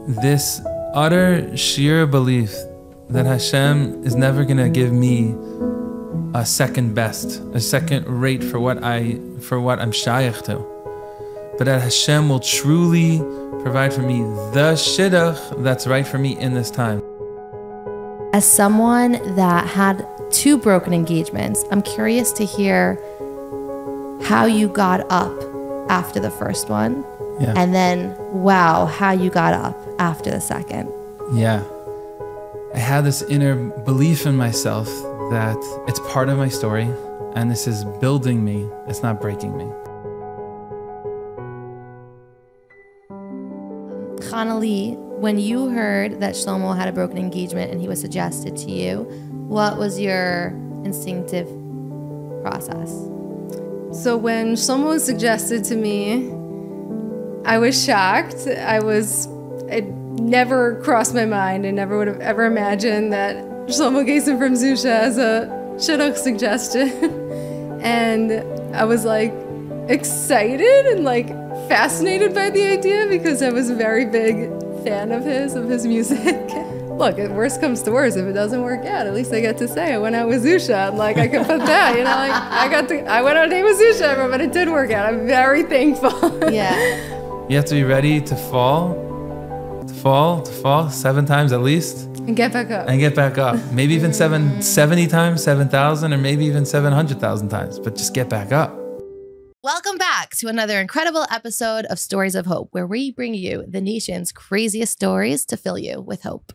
this utter sheer belief that Hashem is never going to give me a second best, a second rate for what I'm shaykh to, but that Hashem will truly provide for me the shidduch that's right for me in this time. As someone that had 2 broken engagements, I'm curious to hear how you got up after the first one, and then, wow, how you got up after the second. Yeah. I had this inner belief in myself that it's part of my story, and this is building me, it's not breaking me. Chanalee, when you heard that Shlomo had a broken engagement and he was suggested to you, what was your instinctive process? So when Shlomo was suggested to me, I was shocked. It never crossed my mind. I never would have ever imagined that Shlomo Gaisin from ZUSHA as a shidduch suggestion. And I was like excited and like fascinated by the idea because I was a very big fan of his music. Look, if worst comes to worst, if it doesn't work out, at least I get to say I went out with ZUSHA. I'm like, I can put that, you know, like I went on a date with ZUSHA, but it did work out. I'm very thankful. Yeah. You have to be ready to fall 7 times at least. And get back up. And get back up. Maybe even 70 times, 7,000, or maybe even 700,000 times, but just get back up. Welcome back to another incredible episode of Stories of Hope, where we bring you the nation's craziest stories to fill you with hope.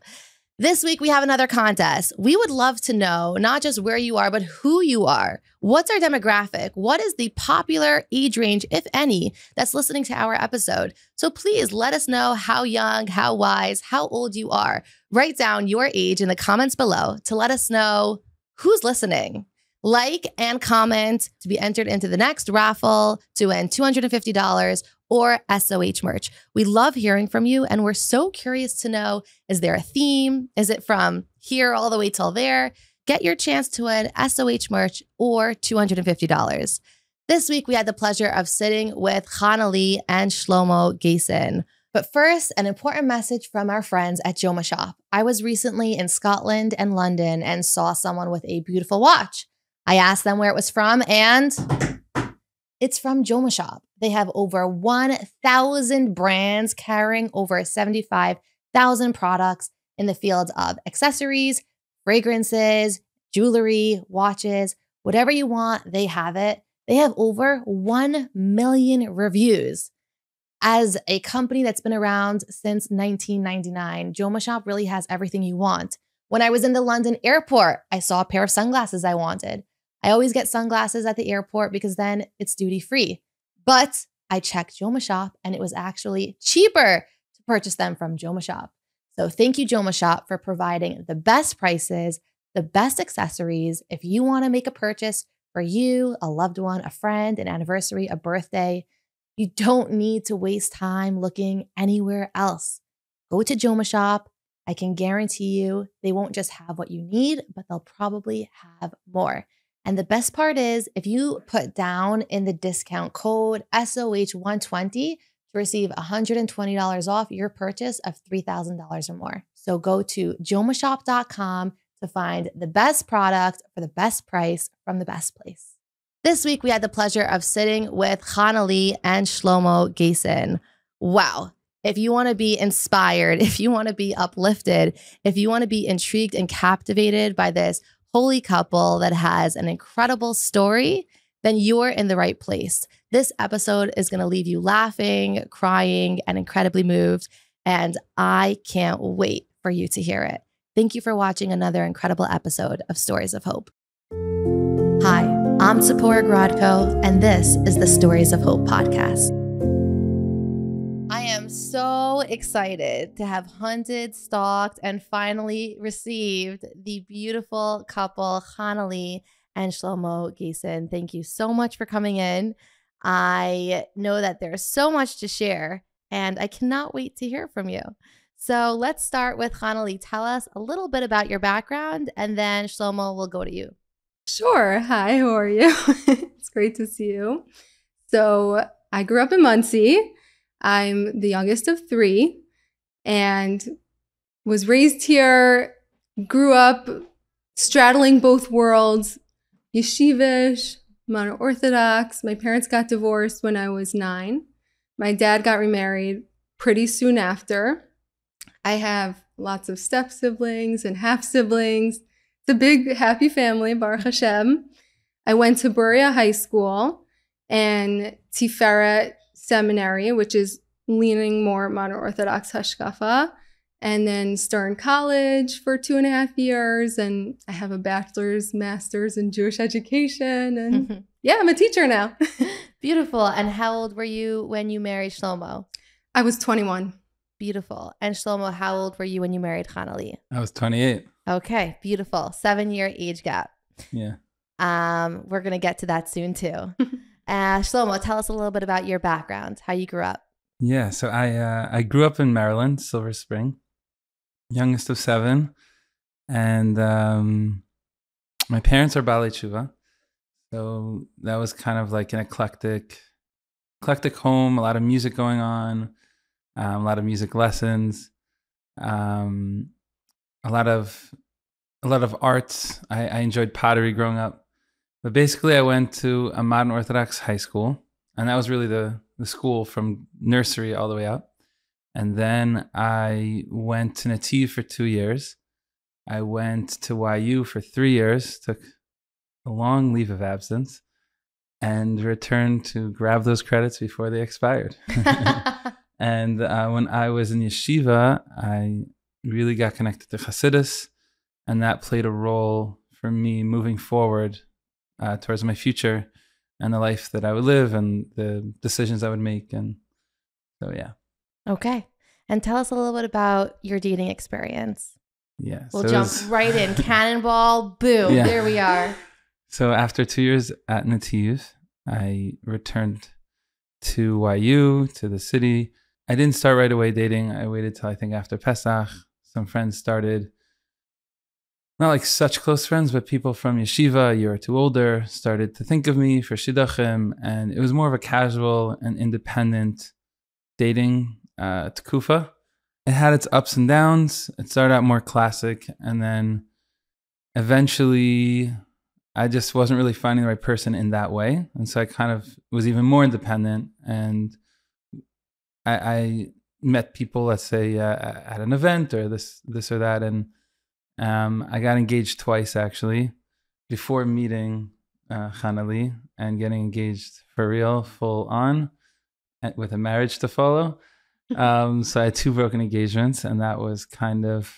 This week, we have another contest. We would love to know not just where you are, but who you are. What's our demographic? What is the popular age range, if any, that's listening to our episode? So please let us know how young, how wise, how old you are. Write down your age in the comments below to let us know who's listening. Like and comment to be entered into the next raffle to win $250 or SOH merch. We love hearing from you, and we're so curious to know, is there a theme? Is it from here all the way till there? Get your chance to win SOH merch or $250. This week, we had the pleasure of sitting with Chanalee and Shlomo Gaisin. But first, an important message from our friends at Joma Shop. I was recently in Scotland and London and saw someone with a beautiful watch. I asked them where it was from, and it's from Joma Shop. They have over 1,000 brands carrying over 75,000 products in the fields of accessories, fragrances, jewelry, watches, whatever you want, they have it. They have over 1 million reviews. As a company that's been around since 1999, Joma Shop really has everything you want. When I was in the London airport, I saw a pair of sunglasses I wanted. I always get sunglasses at the airport because then it's duty free. But I checked Joma Shop and it was actually cheaper to purchase them from Joma Shop. So thank you, Joma Shop, for providing the best prices, the best accessories. If you want to make a purchase for you, a loved one, a friend, an anniversary, a birthday, you don't need to waste time looking anywhere else. Go to Joma Shop. I can guarantee you they won't just have what you need, but they'll probably have more. And the best part is, if you put down in the discount code SOH120 to receive $120 off your purchase of $3,000 or more. So go to jomashop.com to find the best product for the best price from the best place. This week, we had the pleasure of sitting with Chanalee and Shlomo Gaisin. Wow. If you want to be inspired, if you want to be uplifted, if you want to be intrigued and captivated by this holy couple that has an incredible story, then you're in the right place. This episode is going to leave you laughing, crying, and incredibly moved. And I can't wait for you to hear it. Thank you for watching another incredible episode of Stories of Hope. Hi, I'm Tzipora Grodko, and this is the Stories of Hope podcast. I am so excited to have hunted, stalked, and finally received the beautiful couple, Chanalee and Shlomo Gaisin. Thank you so much for coming in. I know that there's so much to share, and I cannot wait to hear from you. So let's start with Chanalee. Tell us a little bit about your background, and then Shlomo will go to you. Sure. Hi, how are you? It's great to see you. So I grew up in Muncie. I'm the youngest of 3. and was raised here, grew up straddling both worlds, yeshivish, modern Orthodox. My parents got divorced when I was 9. My dad got remarried pretty soon after. I have lots of step siblings and half siblings. It's a big, happy family, Baruch Hashem. I went to Berea High School and Tzipora Seminary, which is leaning more modern Orthodox hashkafa, and then Stern College for 2.5 years. And I have a bachelor's, master's in Jewish education. And yeah, I'm a teacher now. Beautiful. And how old were you when you married Shlomo? I was 21. Beautiful. And Shlomo, how old were you when you married Chanalee? I was 28. Okay, beautiful. 7-year age gap. Yeah. We're going to get to that soon too. Shlomo, tell us a little bit about your background, how you grew up. Yeah, so I grew up in Maryland, Silver Spring, youngest of 7. And my parents are Balei Tshuva. So that was kind of like an eclectic home, a lot of music going on, a lot of music lessons, a lot of arts. I enjoyed pottery growing up. But basically, I went to a modern Orthodox high school, and that was really the school from nursery all the way up. And then I went to Nativ for 2 years. I went to YU for 3 years, took a long leave of absence, and returned to grab those credits before they expired. And when I was in yeshiva, I really got connected to Hasidus, and that played a role for me moving forward towards my future and the life that I would live and the decisions I would make. And so, yeah. Okay. And tell us a little bit about your dating experience. Yeah. We'll jump right in. Cannonball, boom, yeah. There we are. So after 2 years at Nativ, I returned to YU, to the city. I didn't start right away dating. I waited till I think after Pesach. Some friends started, not like such close friends, but people from yeshiva, a year or two older, started to think of me for shidduchim, and it was more of a casual and independent dating tekufa. It had its ups and downs. It started out more classic, and then eventually I just wasn't really finding the right person in that way. And so I kind of was even more independent, and I met people, let's say, at an event or this or that, and I got engaged twice, actually, before meeting Chanalee and getting engaged for real, full on, with a marriage to follow. So I had 2 broken engagements, and that was kind of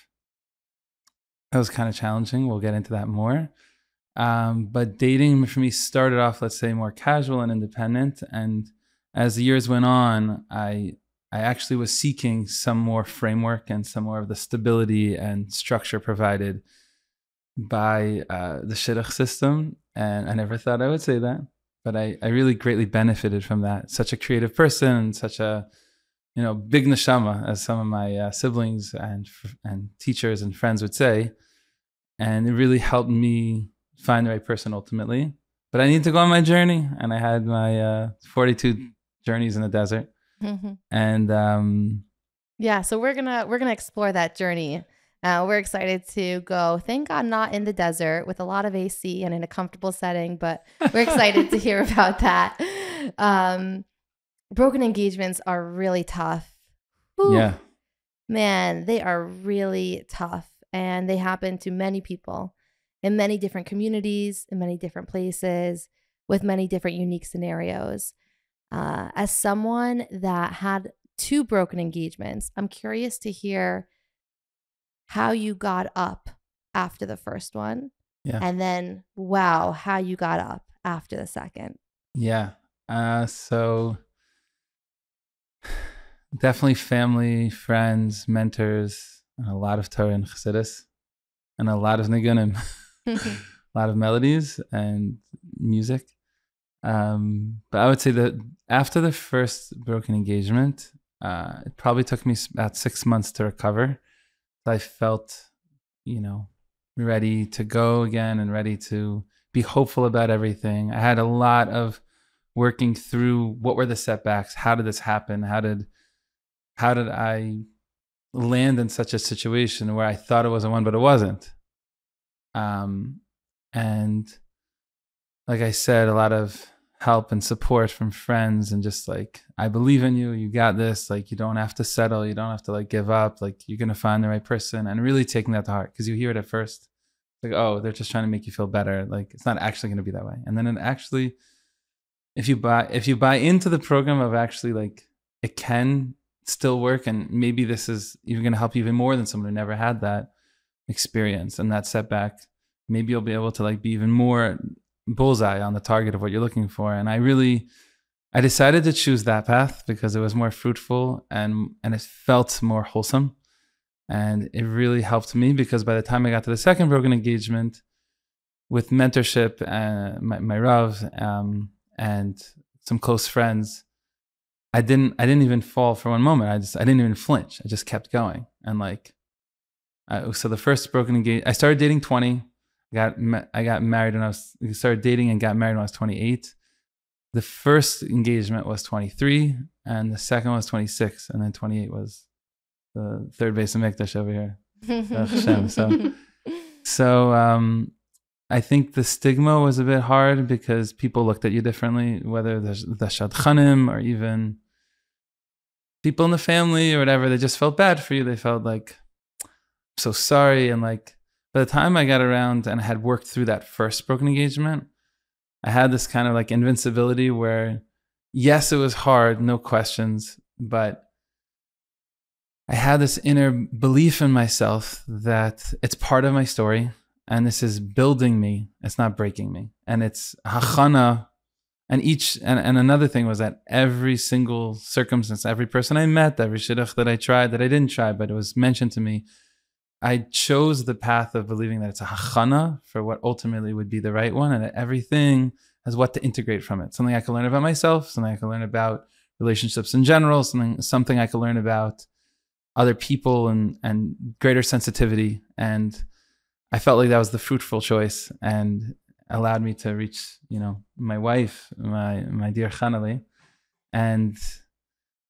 challenging. We'll get into that more. But dating for me started off, let's say, more casual and independent. And as the years went on, I actually was seeking some more framework and some more of the stability and structure provided by the shidduch system. And I never thought I would say that, but I really greatly benefited from that. Such a creative person, such a big neshama, as some of my siblings and teachers and friends would say. And it really helped me find the right person ultimately. But I needed to go on my journey, and I had my 42 journeys in the desert. Mm-hmm. And yeah, so we're gonna explore that journey. We're excited to go. Thank God, not in the desert with a lot of AC and in a comfortable setting, but we're excited to hear about that. Broken engagements are really tough. Whew. Yeah, man, they are really tough, and they happen to many people in many different communities, in many different places, with many different unique scenarios. As someone that had 2 broken engagements, I'm curious to hear how you got up after the first one. Yeah. And then, wow, how you got up after the second. Yeah. So definitely family, friends, mentors, and a lot of Torah and Chassidus, and a lot of nigunim, a lot of melodies and music. But I would say that after the first broken engagement, it probably took me about 6 months to recover. I felt, ready to go again and ready to be hopeful about everything. I had a lot of working through what were the setbacks, how did this happen, how did I land in such a situation where I thought it was a one, but it wasn't. And like I said, a lot of help and support from friends, and just like, I believe in you, you got this, like, you don't have to settle, you don't have to like give up, like, you're gonna find the right person, and really taking that to heart, because you hear it at first, like, oh, they're just trying to make you feel better, like, it's not actually gonna be that way. And then it actually, if you buy into the program of actually like, it can still work, and maybe this is even gonna help you even more than someone who never had that experience and that setback, maybe you'll be able to like be even more bullseye on the target of what you're looking for. And I decided to choose that path because it was more fruitful, and it felt more wholesome, and it really helped me, because by the time I got to the second broken engagement, with mentorship and my Rav and some close friends, I didn't even fall for one moment. I didn't even flinch. I just kept going. And like, so the first broken engagement, I started dating 20. I got married when I started dating and got married when I was 28. The first engagement was 23, and the second was 26, and then 28 was the third base of Mikdash over here. So I think the stigma was a bit hard because people looked at you differently, whether the shadchanim or even people in the family or whatever. They just felt bad for you. They felt like, so sorry. And like, by the time I got around and I had worked through that first broken engagement, I had this kind of like invincibility where, yes, it was hard, no questions, but I had this inner belief in myself that it's part of my story, and this is building me, it's not breaking me. And it's hachana. And another thing was that every single circumstance, every person I met, every shidduch that I tried, that I didn't try, but it was mentioned to me, I chose the path of believing that it's a hachana for what ultimately would be the right one, and that everything has what to integrate from it. Something I can learn about myself, something I can learn about relationships in general, something I can learn about other people, and greater sensitivity. And I felt like that was the fruitful choice, and allowed me to reach, my wife, my dear Chanalee. And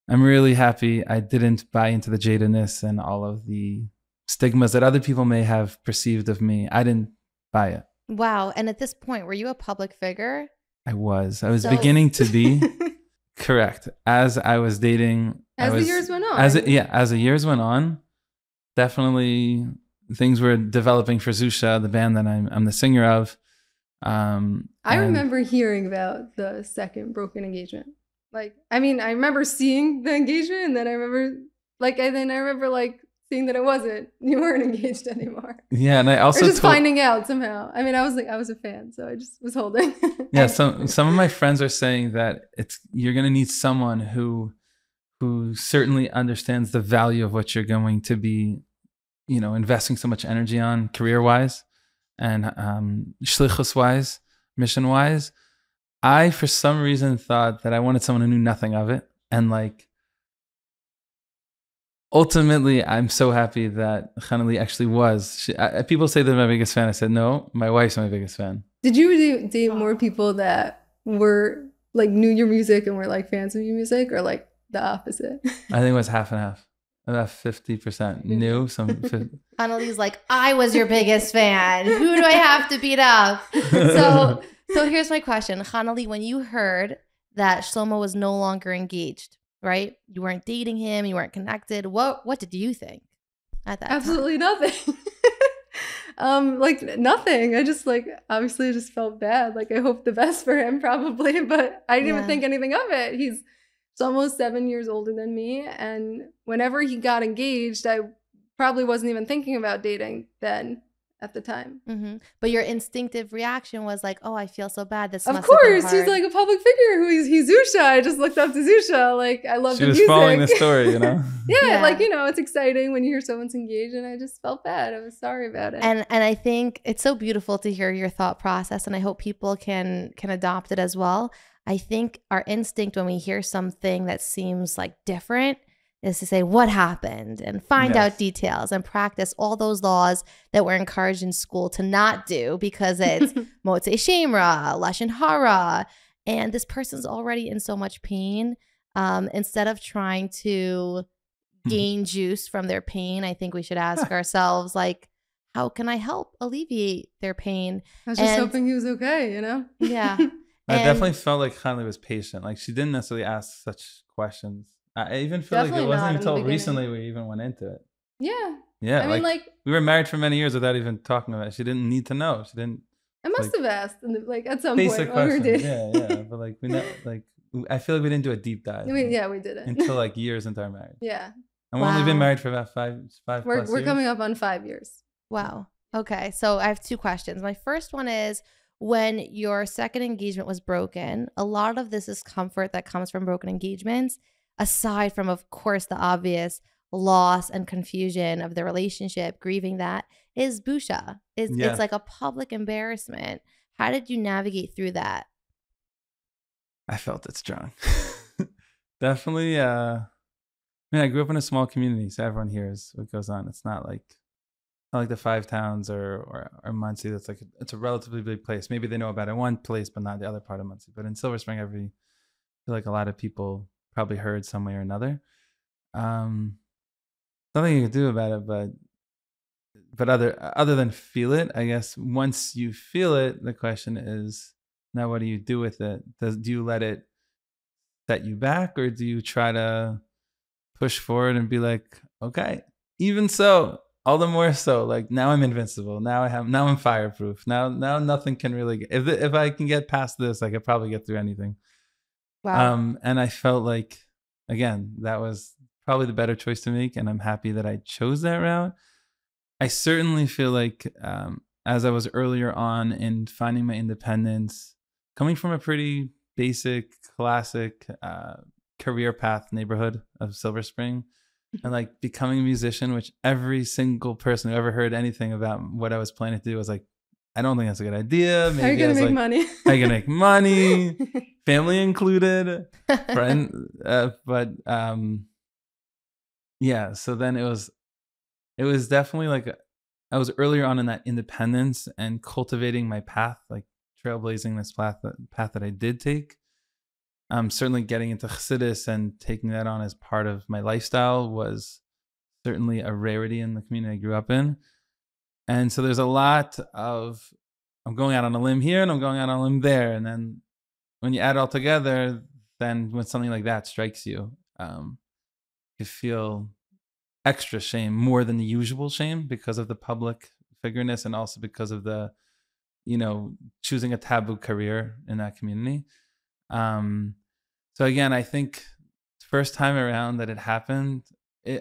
I'm really happy I didn't buy into the jadedness and all of the stigmas that other people may have perceived of me. I didn't buy it. Wow. And at this point, were you a public figure? I was beginning to be. Correct. As I was dating. As the years went on. As the years went on, definitely things were developing for ZUSHA, the band that I'm the singer of. I remember hearing about the second broken engagement. Like, I mean, I remember seeing the engagement, and then I remember seeing that you weren't engaged anymore. Yeah, and I also or just finding out somehow. I mean, I was a fan, so I just was holding. Yeah, some of my friends are saying that you're gonna need someone who certainly understands the value of what you're going to be, investing so much energy on career-wise and shlichus-wise, mission-wise. I, for some reason, thought that I wanted someone who knew nothing of it, and like. Ultimately, I'm so happy that Chanalee actually was. People say they're my biggest fan. I said, no, my wife's my biggest fan. Did you date more people that were like knew your music and were like fans of your music, or like the opposite? I think it was half and half. About 50% knew. Chanalee's like, I was your biggest fan. Who do I have to beat up? So here's my question. Chanalee, when you heard that Shlomo was no longer engaged, right? You weren't dating him, you weren't connected. What did you think at that Absolutely time? Nothing. Like nothing. I just obviously I just felt bad. Like I hoped the best for him probably, but I didn't even think anything of it. He's almost 7 years older than me, and whenever he got engaged, I probably wasn't even thinking about dating then. At the time. Mm-hmm. But your instinctive reaction was like, oh, I feel so bad. This of must course, have been hard. He's like a public figure he's ZUSHA. I just looked up to ZUSHA. Like I love the music. She was following the story, yeah, it's exciting when you hear someone's engaged, and I just felt bad. I was sorry about it. And I think it's so beautiful to hear your thought process, and I hope people can adopt it as well. I think our instinct when we hear something that seems like different is to say what happened and find out details and practice all those laws that we're encouraged in school to not do because it's Motzei Shemra, Lashon Hara, and this person's already in so much pain. Instead of trying to gain juice from their pain, I think we should ask ourselves, like, how can I help alleviate their pain? I was just hoping he was okay, Yeah. I definitely felt like Chanalee was patient. Like, she didn't necessarily ask such questions. I even feel like it wasn't until recently we even went into it. Yeah. Yeah. I mean, like, we were married for many years without even talking about it. She didn't need to know. She didn't. I must have asked, at some basic point. Questions. Yeah. But we know, I feel like we didn't do a deep dive. I mean, yeah, we did it until years into our marriage. Yeah. And we've only been married for about five plus We're years. coming up on 5 years. Wow. Okay. So I have 2 questions. My first one is, when your second engagement was broken, a lot of this is comfort that comes from broken engagements, aside from, of course, the obvious loss and confusion of the relationship, grieving that, is ZUSHA. It's like a public embarrassment. How did you navigate through that? I felt it strong. Definitely. I grew up in a small community, so everyone hears what goes on. It's not like the 5 towns or Muncie. That's it's a relatively big place. Maybe they know about it one place, but not the other part of Muncie. But in Silver Spring, I feel like a lot of people probably heard some way or another. Nothing you can do about it, but other than feel it, I guess. Once you feel it, the question is, now what do you do with it? Do you let it set you back, or do you try to push forward and be like, okay, even so, all the more so, like, now I'm invincible. Now I'm fireproof. Now nothing can really if I can get past this, I could probably get through anything. Wow. And I felt like, again, that was probably the better choice to make, and I'm happy that I chose that route. I certainly feel like, as I was earlier on in finding my independence, coming from a pretty basic, classic career path neighborhood of Silver Spring, and becoming a musician, which every single person who ever heard anything about what I was planning to do was like, I don't think that's a good idea. Maybe how are you gonna make money? How are you gonna make money? Family included, friend. Yeah. So then it was definitely I was earlier on in that independence and cultivating my path, trailblazing this path that I did take. Certainly getting into Hasidus and taking that on as part of my lifestyle was certainly a rarity in the community I grew up in. And so there's a lot of, I'm going out on a limb here and I'm going out on a limb there. And then when you add it all together, then when something like that strikes you, you feel extra shame, more than the usual shame, because of the public figureness and also because of the, choosing a taboo career in that community. So again, I think first time around that it happened,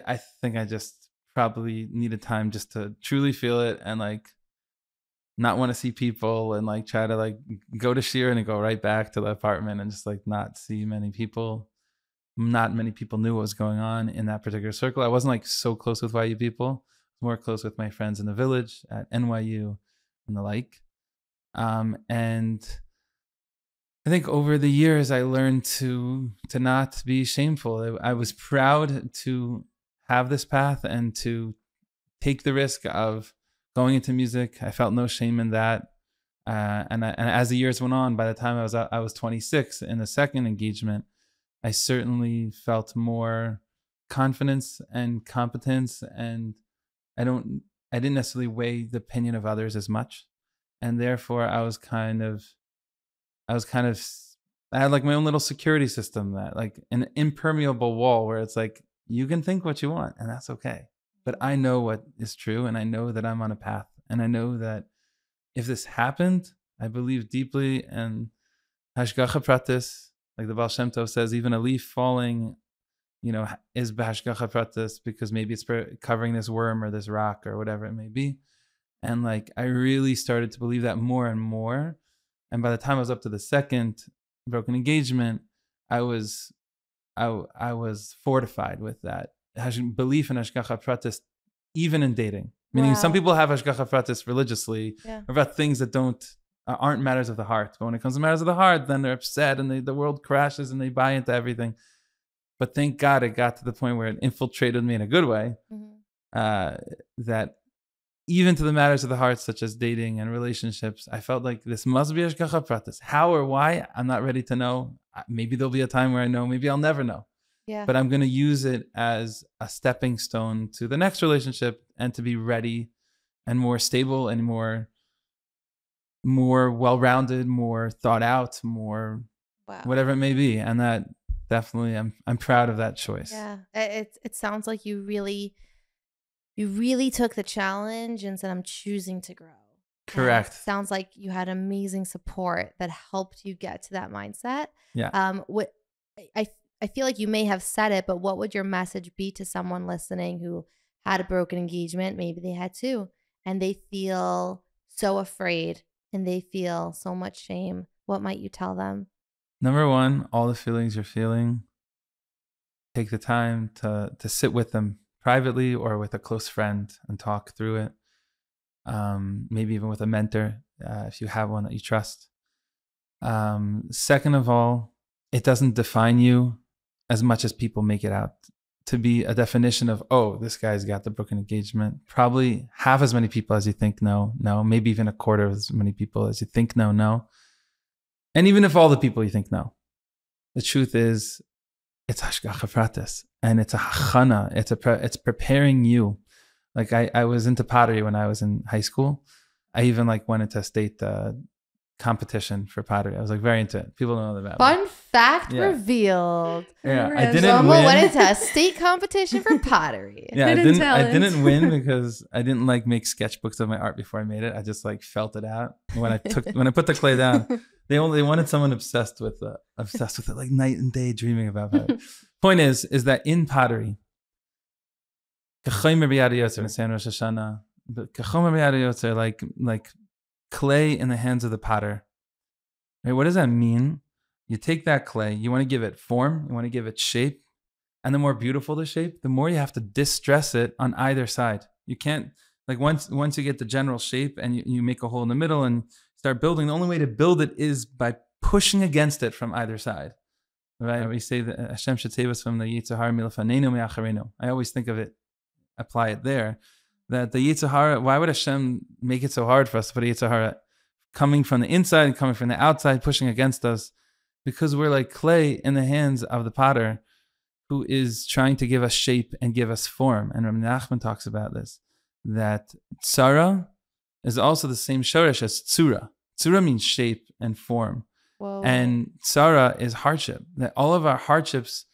I think I just probably needed time just to truly feel it and not want to see people and try to go to Shir and go right back to the apartment and just not see many people. Not many people knew what was going on in that particular circle. I wasn't so close with YU people. I was more close with my friends in the village at NYU and the like. And I think over the years, I learned to not be shameful. I was proud to have this path and to take the risk of going into music. I felt no shame in that. And as the years went on, by the time I was 26 in the second engagement, I certainly felt more confidence and competence, and I didn't necessarily weigh the opinion of others as much, and therefore I had my own little security system, that an impermeable wall where it's you can think what you want and that's okay. But I know what is true, and I know that I'm on a path, and I know that if this happened, I believe deeply in Hashgacha Pratis. Like the Baal Shem Tov says, even a leaf falling, is b'hashgacha pratis, because maybe it's covering this worm or this rock or whatever it may be. And I really started to believe that more and more. And by the time I was up to the second broken engagement, I was fortified with that belief in hashgacha pratis, even in dating. Meaning, some people have hashgacha pratis religiously, about things that aren't matters of the heart. But when it comes to matters of the heart, then they're upset and the world crashes and they buy into everything. But thank God it got to the point where it infiltrated me in a good way, that even to the matters of the heart, such as dating and relationships, I felt like this must be hashgacha pratis. How or why, I'm not ready to know. Maybe there'll be a time where I know, maybe I'll never know. Yeah. but I'm going to use it as a stepping stone to the next relationship and to be ready and more stable and more well-rounded, more thought out, more whatever it may be. And that definitely, I'm proud of that choice. Yeah. It sounds like you really took the challenge and said, I'm choosing to grow. Correct. Sounds like you had amazing support that helped you get to that mindset. Yeah. What I feel like you may have said it, but what would your message be to someone listening who had a broken engagement? Maybe they had two, and they feel so afraid and they feel so much shame. What might you tell them? Number one, all the feelings you're feeling, take the time to sit with them privately or with a close friend and talk through it. Maybe even with a mentor, if you have one that you trust. Second of all, it doesn't define you as much as people make it out to be. A definition of, oh, this guy's got the broken engagement. Probably half as many people as you think no, maybe even a quarter of as many people as you think no. And even if all the people you think no, the truth is it's hashgacha pratis, and it's a hachana. It's preparing you. Like I was into pottery when I was in high school. I even went into a state competition for pottery. I was very into it. People don't know that. Fun fact revealed. Yeah, I didn't Shlomo win. went into a state competition for pottery. Yeah, I didn't win because I didn't make sketchbooks of my art before I made it. I just felt it out. When I put the clay down, they wanted someone obsessed with it, like night and day dreaming about it. Point is that in pottery, like clay in the hands of the potter. Right? What does that mean? You take that clay, you want to give it form, you want to give it shape, and the more beautiful the shape, the more you have to distress it on either side. You can't, once you get the general shape and you make a hole in the middle and start building, the only way to build it is by pushing against it from either side. Right? We say that Hashem should save us from the Yetzer Hara milefanenu me'acharenu. I always think of it, apply it there, that the Yetzer Hara, why would Hashem make it so hard for us to put a Yetzer Hara coming from the inside and coming from the outside, pushing against us? Because we're like clay in the hands of the potter who is trying to give us shape and give us form. And Rabbi Nachman talks about this, that tzara is also the same shoresh as tzura. Tzura means shape and form. Whoa. And tzara is hardship. That all of our hardships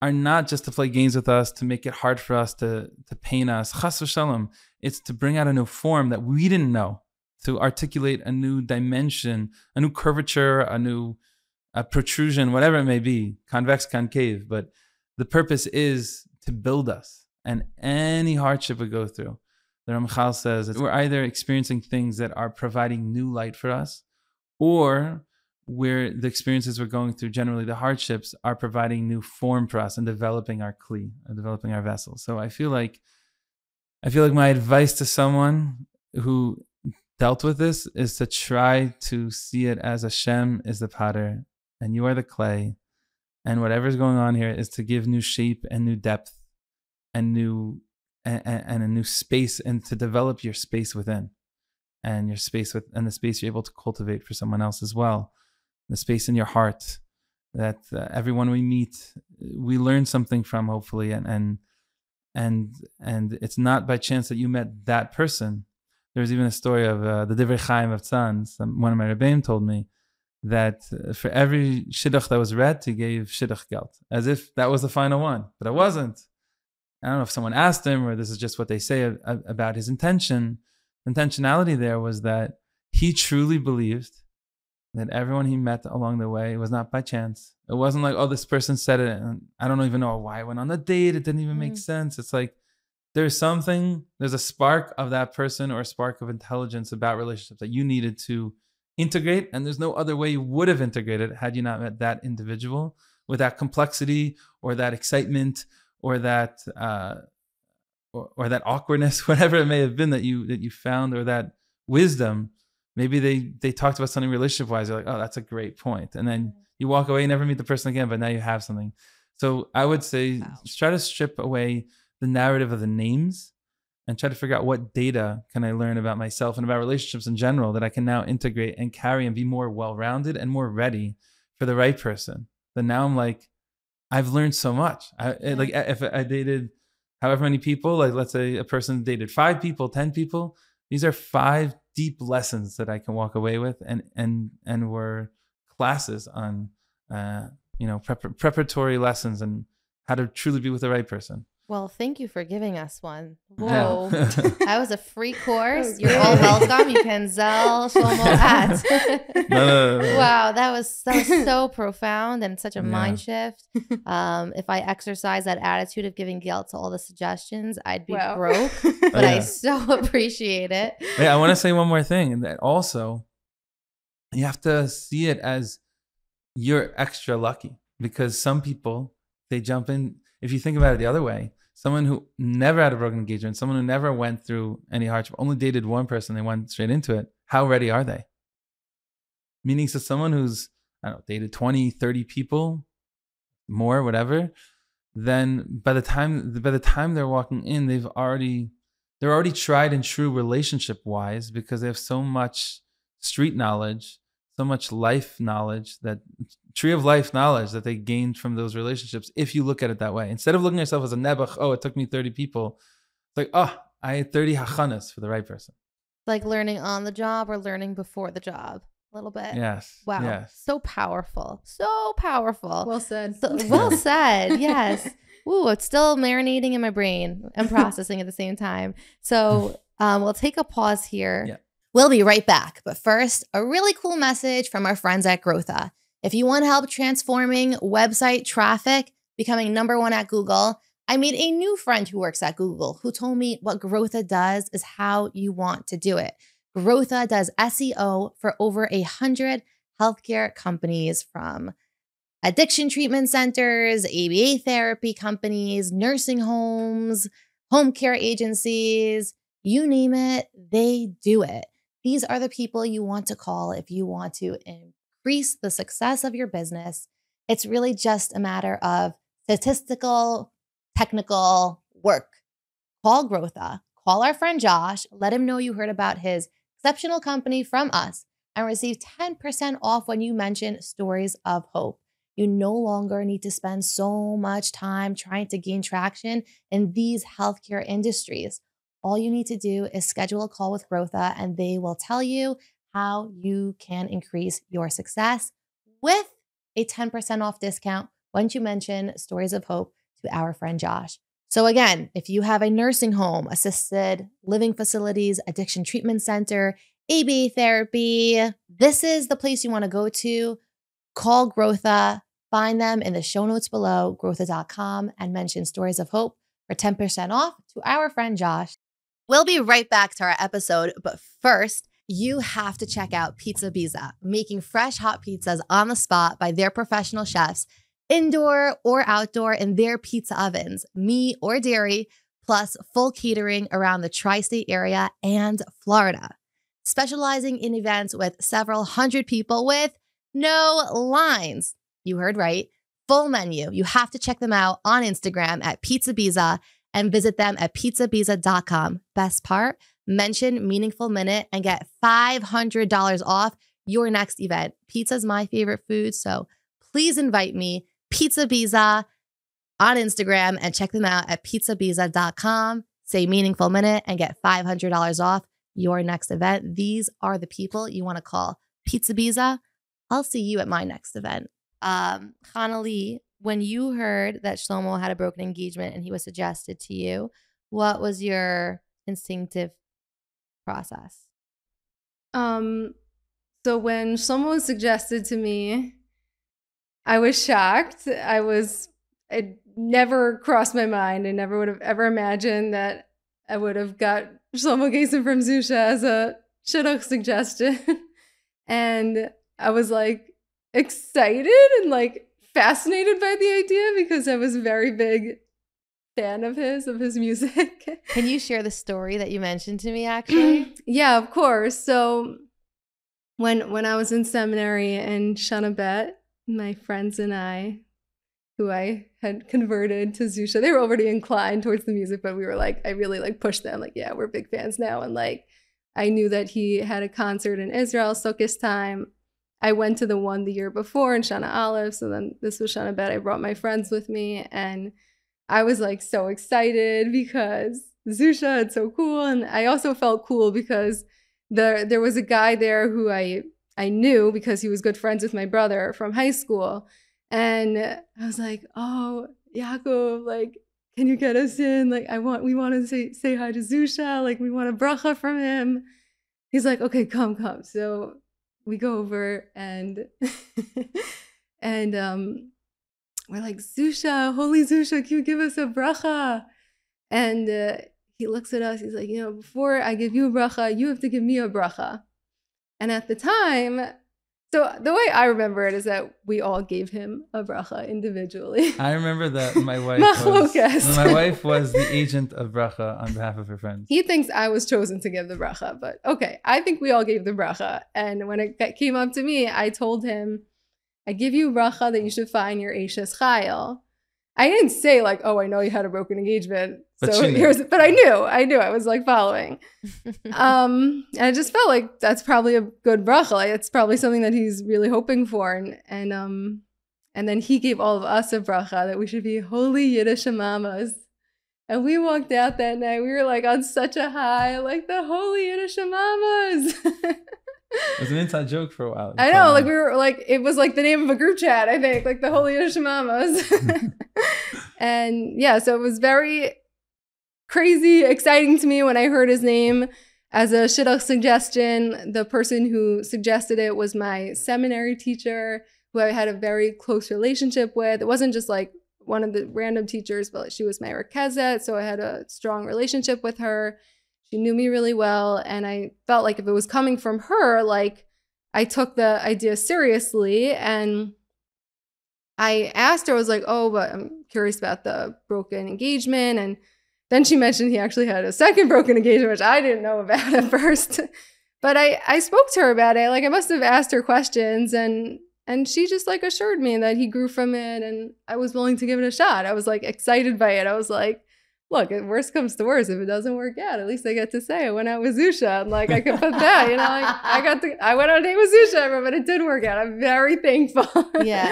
are not just to play games with us, to make it hard for us, to pain us. Chas v'shalom. It's to bring out a new form that we didn't know, to articulate a new dimension, a new curvature, a protrusion, whatever it may be, convex, concave. But the purpose is to build us. And any hardship we go through, the Ramchal says that we're either experiencing things that are providing new light for us, or where the experiences we're going through, generally the hardships, are providing new form for us and developing our kli, and developing our vessel. So I feel like my advice to someone who dealt with this is to try to see it as Hashem is the potter and you are the clay, and whatever's going on here is to give new shape and new depth and a new space, and to develop your space within, and your space and the space you're able to cultivate for someone else as well. The space in your heart that everyone we meet, we learn something from, hopefully, and it's not by chance that you met that person. There's even a story of the Divrei Chaim of Tzan. One of my rebbeim told me that for every shidduch that was read, he gave shidduch geld, as if that was the final one, but it wasn't. I don't know if someone asked him, or this is just what they say about his intention. The intentionality there was that he truly believed that everyone he met along the way was not by chance. It wasn't like, oh, this person said it, and I don't even know why I went on the date. It didn't even make sense. It's like there's a spark of that person, or a spark of intelligence about relationships that you needed to integrate, and there's no other way you would have integrated had you not met that individual with that complexity, or that excitement, or that or that awkwardness, whatever it may have been that you found, or that wisdom. Maybe they talked about something relationship-wise. You're like, oh, that's a great point. And then you walk away, you never meet the person again, but now you have something. So I would say, try to strip away the narrative of the names and try to figure out what data can I learn about myself and about relationships in general that I can now integrate and carry and be more well-rounded and more ready for the right person. Then now I'm like, I've learned so much. Like if I dated however many people, like let's say a person dated 5 people, 10 people, these are 5 deep lessons that I can walk away with, and were classes on preparatory lessons and how to truly be with the right person. Well, thank you for giving us one. Yeah. Whoa. That was a free course. You're all welcome. You can Zell Shlomo at. No. Wow, that was so profound and such a mind shift. If I exercise that attitude of giving guilt to all the suggestions, I'd be broke. But I so appreciate it. Yeah, I want to say one more thing, and that also you have to see it as you're extra lucky, because some people, they jump in. If you think about it the other way, someone who never had a broken engagement, someone who never went through any hardship, only dated one person, they went straight into it. How ready are they? Meaning, so someone who's, I don't know, dated 20, 30 people, more, whatever, then by the time they're walking in, they're already tried and true relationship wise, because they have so much street knowledge, so much life knowledge, that tree of life knowledge that they gained from those relationships. If you look at it that way, instead of looking at yourself as a nebuch, oh, it took me 30 people, it's like, oh, I had 30 hachanas for the right person. Like learning on the job or learning before the job. A little bit. Yes. Wow. Yes. So powerful. So powerful. Well said. Well said. Yes. Ooh, it's still marinating in my brain and processing at the same time. So we'll take a pause here. Yeah. We'll be right back. But first, a really cool message from our friends at Growtha. If you want help transforming website traffic, becoming #1 at Google, I made a new friend who works at Google who told me what Growtha does is how you want to do it. Growtha does SEO for over 100 healthcare companies, from addiction treatment centers, ABA therapy companies, nursing homes, home care agencies, you name it, they do it. These are the people you want to call if you want to increase the success of your business. It's really just a matter of statistical, technical work. Call Growtha, call our friend Josh, let him know you heard about his exceptional company from us, and receive 10% off when you mention Stories of Hope. You no longer need to spend so much time trying to gain traction in these healthcare industries. All you need to do is schedule a call with Growtha, and they will tell you how you can increase your success with a 10% off discount once you mention Stories of Hope to our friend Josh. So again, if you have a nursing home, assisted living facilities, addiction treatment center, ABA therapy, this is the place you want to go to. Call Growtha, find them in the show notes below, growtha.com, and mention Stories of Hope for 10% off to our friend Josh. We'll be right back to our episode, but first, you have to check out Pizza Biza, making fresh hot pizzas on the spot by their professional chefs, indoor or outdoor in their pizza ovens, meat or dairy, plus full catering around the tri-state area and Florida. Specializing in events with several hundred people with no lines. You heard right. Full menu. You have to check them out on Instagram at Pizza Biza and visit them at pizzabiza.com. Best part, mention Meaningful Minute and get $500 off your next event. Pizza's my favorite food, so please invite me. Pizza Biza on Instagram and check them out at pizzabiza.com. Say Meaningful Minute and get $500 off your next event. These are the people you want to call. Pizza Biza, I'll see you at my next event. Chanalee, when you heard that Shlomo had a broken engagement and he was suggested to you, what was your instinctive process? So when Shlomo was suggested to me, I was shocked. It never crossed my mind. I never would have ever imagined that I would have got Shlomo Gaisin from ZUSHA as a shidduch suggestion. And I was like excited and like fascinated by the idea because I was a very big fan of his music. Can you share the story that you mentioned to me actually? Yeah, of course. So when I was in seminary in Shana Bet, my friends and I, who I had converted to ZUSHA, they were already inclined towards the music, but we were like, I really like pushed them, like, yeah, we're big fans now. And like, I knew that he had a concert in Israel, Sukkot time. I went to the one the year before in Shana Aleph. So then this was Shana Bet. I brought my friends with me, and I was like so excited because ZUSHA, it's so cool. And I also felt cool because there was a guy there who I knew because he was good friends with my brother from high school. And I was like, oh, Yaakov, like, can you get us in? Like, we want to say hi to ZUSHA. Like, we want a bracha from him. He's like, okay, come. So we go over and we're like, ZUSHA, holy ZUSHA, can you give us a bracha? And he looks at us. He's like, before I give you a bracha, you have to give me a bracha. And at the time, so the way I remember it is that we all gave him a bracha individually. I remember that my wife was the agent of bracha on behalf of her friends. He thinks I was chosen to give the bracha, but okay, I think we all gave the bracha. And when it came up to me, I told him, I give you bracha that you should find your Eishes Chayil. I didn't say like, oh, I know you had a broken engagement. But I knew. I was like following. And I just felt like that's probably a good bracha. Like, it's probably something that he's really hoping for. And then he gave all of us a bracha that we should be holy Yiddish mamas. And we walked out that night. We were like on such a high, like the holy Yiddish mamas. It was an inside joke for a while. I know, like we were like, it was like the name of a group chat, I think, like the Holy Yiddish Mamas. And yeah, so it was very crazy, exciting to me when I heard his name as a shidduch suggestion. The person who suggested it was my seminary teacher, who I had a very close relationship with. It wasn't just like one of the random teachers, but she was my rekezet, so I had a strong relationship with her. She knew me really well, and I felt like if it was coming from her, like I took the idea seriously. And I asked her, I was like, oh, but I'm curious about the broken engagement. And then she mentioned he actually had a second broken engagement, which I didn't know about at first. But I spoke to her about it. Like I must have asked her questions, and she just like assured me that he grew from it, and I was willing to give it a shot. I was like excited by it. I was like, look, if worst comes to worst, if it doesn't work out, at least I get to say I went out with ZUSHA, and like I could put that, like I went on a date with ZUSHA, but it did work out. I'm very thankful. Yeah.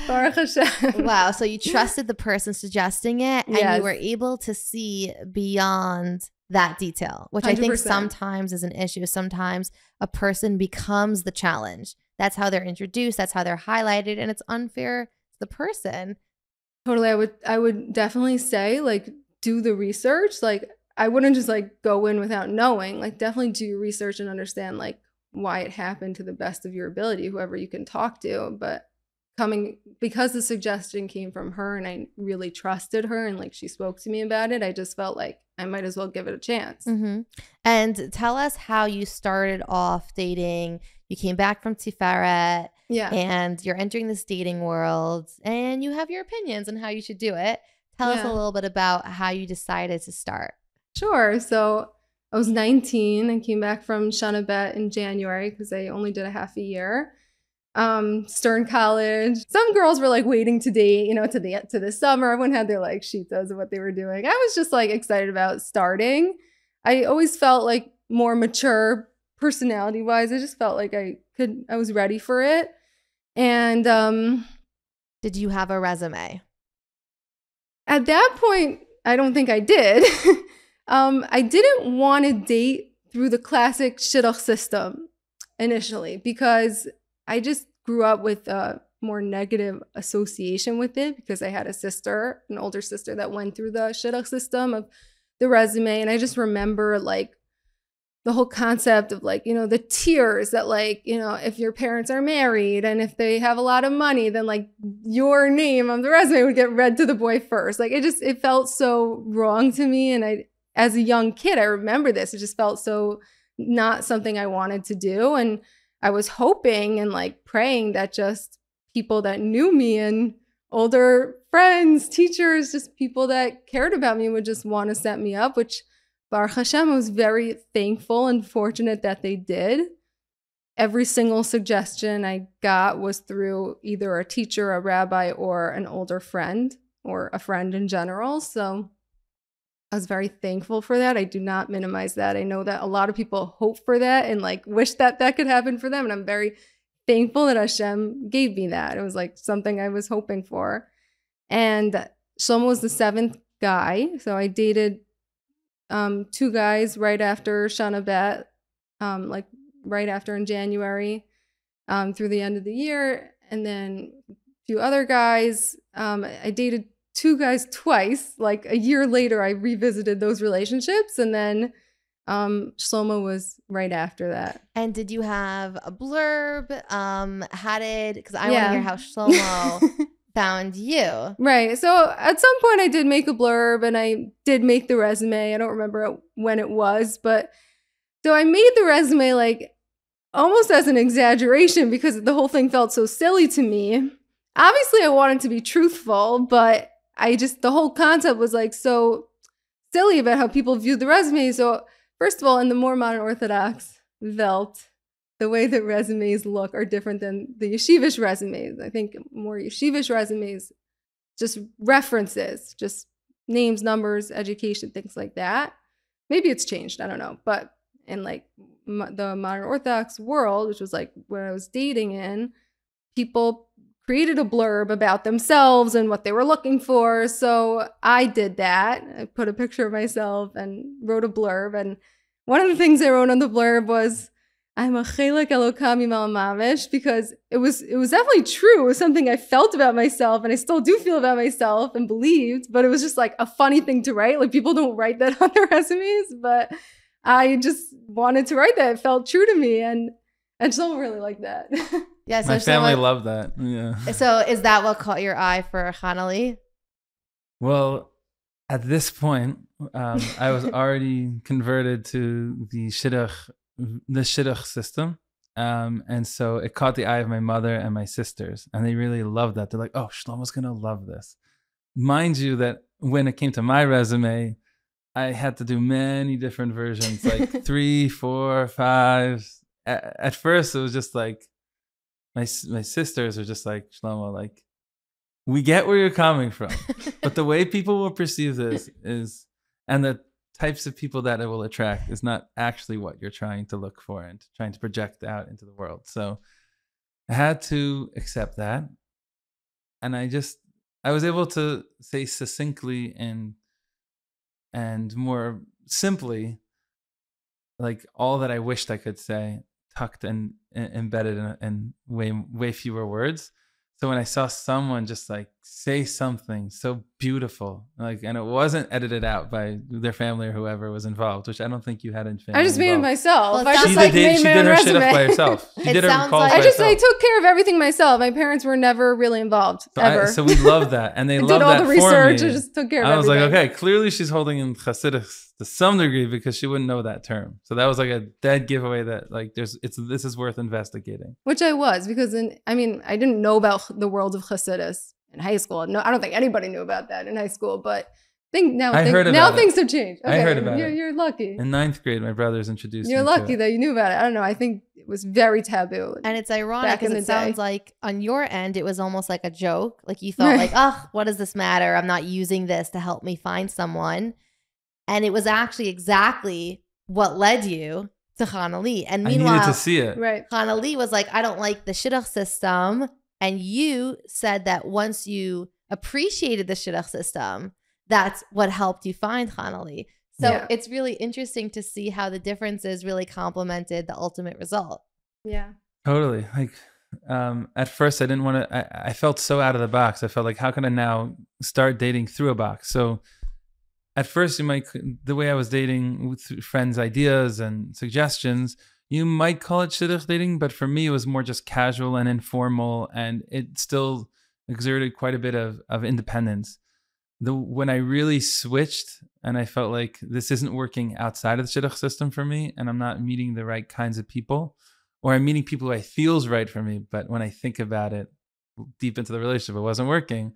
Baruch Hashem. Wow. So you trusted the person suggesting it, and yes. You were able to see beyond that detail, which 100%. I think sometimes is an issue. Sometimes a person becomes the challenge. That's how they're introduced. That's how they're highlighted, and it's unfair to the person. Totally. I would definitely say like, do the research. Like I wouldn't just like go in without knowing. Like definitely do your research and understand like why it happened to the best of your ability, whoever you can talk to. But because the suggestion came from her and I really trusted her and like she spoke to me about it, I just felt like I might as well give it a chance. Mm-hmm. And tell us how you started off dating. You came back from Tiferet, and you're entering this dating world, and you have your opinions on how you should do it. Tell us a little bit about how you decided to start. Sure. So I was 19 and came back from Shana Bet in January because I only did a half a year. Stern College. Some girls were like waiting to date, to the summer. Everyone had their like shitas of what they were doing. I was just like excited about starting. I always felt like more mature personality wise. I just felt like I was ready for it. And did you have a resume? At that point, I don't think I did. I didn't want to date through the classic shidduch system initially because I just grew up with a more negative association with it because I had an older sister that went through the shidduch system of the resume. And I just remember like the whole concept of like, the tiers that like, if your parents are married and if they have a lot of money, then like your name on the resume would get read to the boy first. Like it felt so wrong to me. And as a young kid, I remember this. It just felt so not something I wanted to do. And I was hoping and like praying that just people that knew me and older friends, teachers, just people that cared about me would just want to set me up, which Baruch Hashem, I was very thankful and fortunate that they did. Every single suggestion I got was through either a teacher, a rabbi, or an older friend, or a friend in general. So I was very thankful for that. I do not minimize that. I know that a lot of people hope for that and like wish that could happen for them. And I'm very thankful that Hashem gave me that. It was like something I was hoping for. And Shlomo was the 7th guy. So I dated 2 guys right after Shana Bet, like right after in January, through the end of the year. And then a few other guys. I dated 2 guys twice. Like a year later, I revisited those relationships. And then Shlomo was right after that. And did you have a blurb? Because I want to hear how Shlomo found you. Right. So at some point I did make a blurb and I did make the resume. I don't remember when it was, but so I made the resume like almost as an exaggeration because the whole thing felt so silly to me. Obviously I wanted to be truthful, but the whole concept was like so silly about how people viewed the resume. So first of all, in the more modern Orthodox Welt, the way that resumes look are different than the yeshivish resumes. I think more yeshivish resumes, just references, just names, numbers, education, things like that. Maybe it's changed, I don't know. But in like the modern Orthodox world, which was like where I was dating in, people created a blurb about themselves and what they were looking for. So I did that. I put a picture of myself and wrote a blurb. And one of the things I wrote on the blurb was, I'm a chelek elokam imal mamish, because it was definitely true. It was something I felt about myself, and I still do feel about myself and believed, but it was just like a funny thing to write. Like people don't write that on their resumes, but I just wanted to write that. It felt true to me, and someone really liked that. Yeah, so my family loved that. Yeah. So is that what caught your eye for Chanalee? Well, at this point, I was already converted to the shidduch system. And so it caught the eye of my mother and my sisters, and they really loved that. They're like, oh, Shlomo's going to love this. Mind you that when it came to my resume, I had to do many different versions, like 3, 4, 5. At first, it was just like, my sisters are just like, Shlomo, like, we get where you're coming from, but the way people will perceive this is, and the types of people that it will attract is not actually what you're trying to look for and trying to project out into the world. So I had to accept that. And I was able to say succinctly and more simply, like all that I wished I could say, tucked and embedded in way fewer words. So when I saw someone just like say something so beautiful, like, and it wasn't edited out by their family or whoever was involved, which I don't think you had in family. I just made it myself. Well, I just like made my own resume. She did her shit by herself. She did her calls by herself. I took care of everything myself. My parents were never really involved, ever. So we loved that, and they loved that for me. Did all the research. I just took care of everything. I was like, okay, clearly she's holding in Hasidic to some degree because she wouldn't know that term. So that was like a dead giveaway that like this is worth investigating. Which I was, because I didn't know about the world of Hasidus in high school. No, I don't think anybody knew about that in high school, but things have changed. Okay, I heard about it. You're lucky. In 9th grade, my brothers introduced me. You're lucky that you knew about it. I don't know. I think it was very taboo. And it's ironic because it sounds like on your end, it was almost like a joke. Like you thought like, oh, what does this matter? I'm not using this to help me find someone. And it was actually exactly what led you to Chanalee. And meanwhile, I needed to see it. Right. Chanalee was like, I don't like the shidduch system. And you said that once you appreciated the shidduch system, that's what helped you find Chanalee. So it's really interesting to see how the differences really complemented the ultimate result. Yeah. Totally. Like, at first I didn't want to, I felt so out of the box. I felt like, how can I now start dating through a box? So at first, the way I was dating with friends' ideas and suggestions, you might call it shidduch dating, but for me, it was more just casual and informal, and it still exerted quite a bit of independence. When I really switched, and I felt like this isn't working outside of the shidduch system for me, and I'm not meeting the right kinds of people, or I'm meeting people who feels right for me, but when I think about it deep into the relationship, it wasn't working.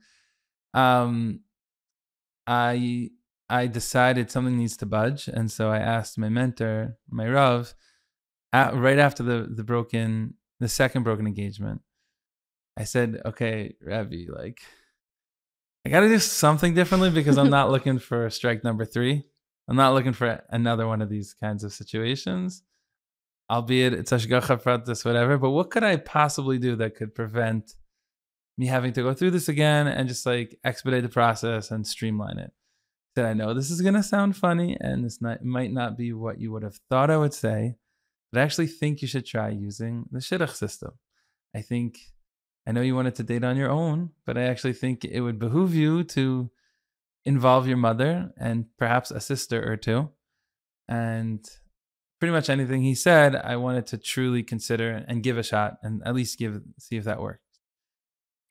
I decided something needs to budge. And so I asked my mentor, my Rav, right after the second broken engagement, I said, okay, Rabbi, like, I got to do something differently because I'm not looking for strike number 3. I'm not looking for another one of these kinds of situations. albeit it's hashgacha pratis, whatever. But what could I possibly do that could prevent me having to go through this again and just like expedite the process and streamline it? That I know this is gonna sound funny, and might not be what you would have thought I would say, but I actually think you should try using the shidduch system. I know you wanted to date on your own, but I actually think it would behoove you to involve your mother and perhaps a sister or two. And pretty much anything he said, I wanted to truly consider and give a shot and at least see if that worked.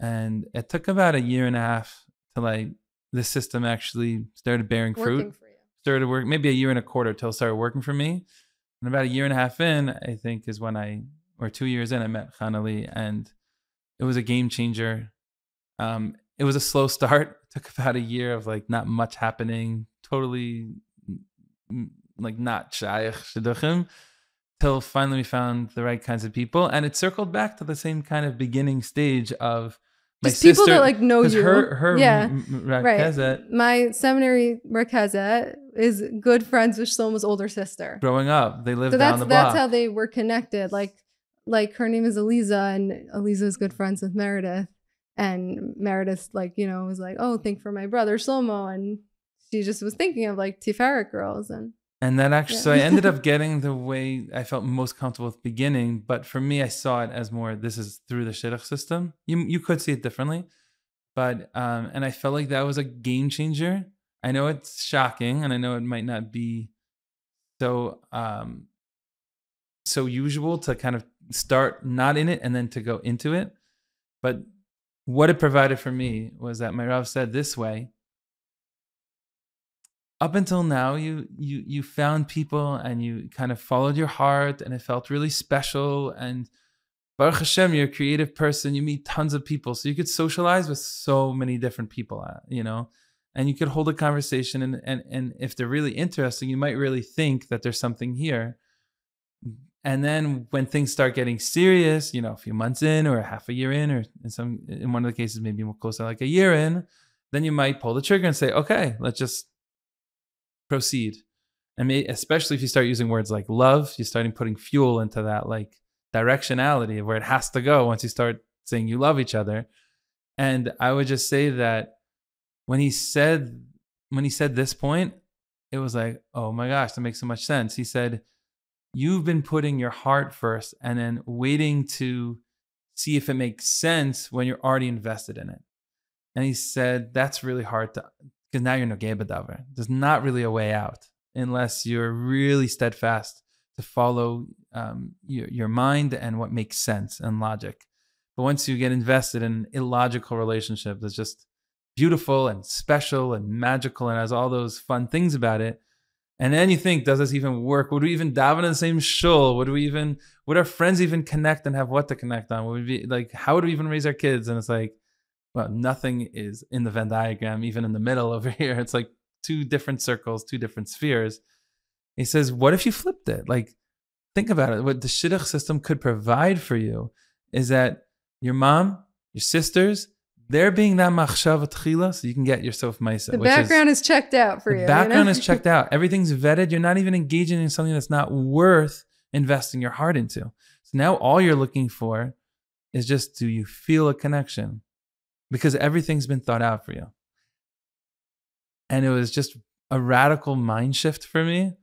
And it took about a year and a half till the system actually started bearing fruit. Started work maybe a year and a quarter till it started working for me. And about a year and a half in, I think is when or 2 years in, I met Chanalee, and it was a game changer. It was a slow start. It took about a year of like not much happening, totally like not shaykh shidduchim, till finally we found the right kinds of people. And it circled back to the same kind of beginning stage of my just people sister, that like know you. Her yeah, Rakezet, my seminary Rakezet is good friends with Shlomo's older sister. Growing up, they lived down the block. That's how they were connected. Like her name is Eliza, and Eliza is good friends with Meredith. And Meredith, was like, oh, think for my brother Shlomo. And she just was thinking of like Tiferet girls. And that actually, so I ended up getting the way I felt most comfortable with beginning. But for me, I saw it as more, this is through the shidduch system. You could see it differently. But, and I felt like that was a game changer. I know it's shocking, and I know it might not be so usual to kind of start not in it and then to go into it. But what it provided for me was that my Rav said this way: up until now, you found people and you kind of followed your heart, and it felt really special. And Baruch Hashem, you're a creative person. You meet tons of people, so you could socialize with so many different people, and you could hold a conversation. And if they're really interesting, you might really think that there's something here. And then when things start getting serious, a few months in or half a year in, or in one of the cases, maybe more close to like a year in, then you might pull the trigger and say, okay, let's just proceed. And especially if you start using words like love, you're starting putting fuel into that like directionality of where it has to go once you start saying you love each other. And I would just say that when he said this point, it was like, oh my gosh, that makes so much sense. He said, you've been putting your heart first and then waiting to see if it makes sense when you're already invested in it. And he said, that's really hard because now you're nogeh b'davar. There's not really a way out unless you're really steadfast to follow your mind and what makes sense and logic. But once you get invested in an illogical relationship that's just beautiful and special and magical and has all those fun things about it, and then you think, does this even work? Would we even daven in the same shul? Would our friends even connect and have what to connect on? Would we be like, how would we even raise our kids? And it's like, well, nothing is in the Venn diagram, even in the middle over here. It's like two different circles, two different spheres. He says, what if you flipped it? Like, think about it. What the shidduch system could provide for you is that your mom, your sisters, they're being that machshava tchila, so you can get yourself maisa. The background is checked out for you. The background is checked out. Everything's vetted. You're not even engaging in something that's not worth investing your heart into. So now all you're looking for is just, do you feel a connection? Because everything's been thought out for you. And it was just a radical mind shift for me.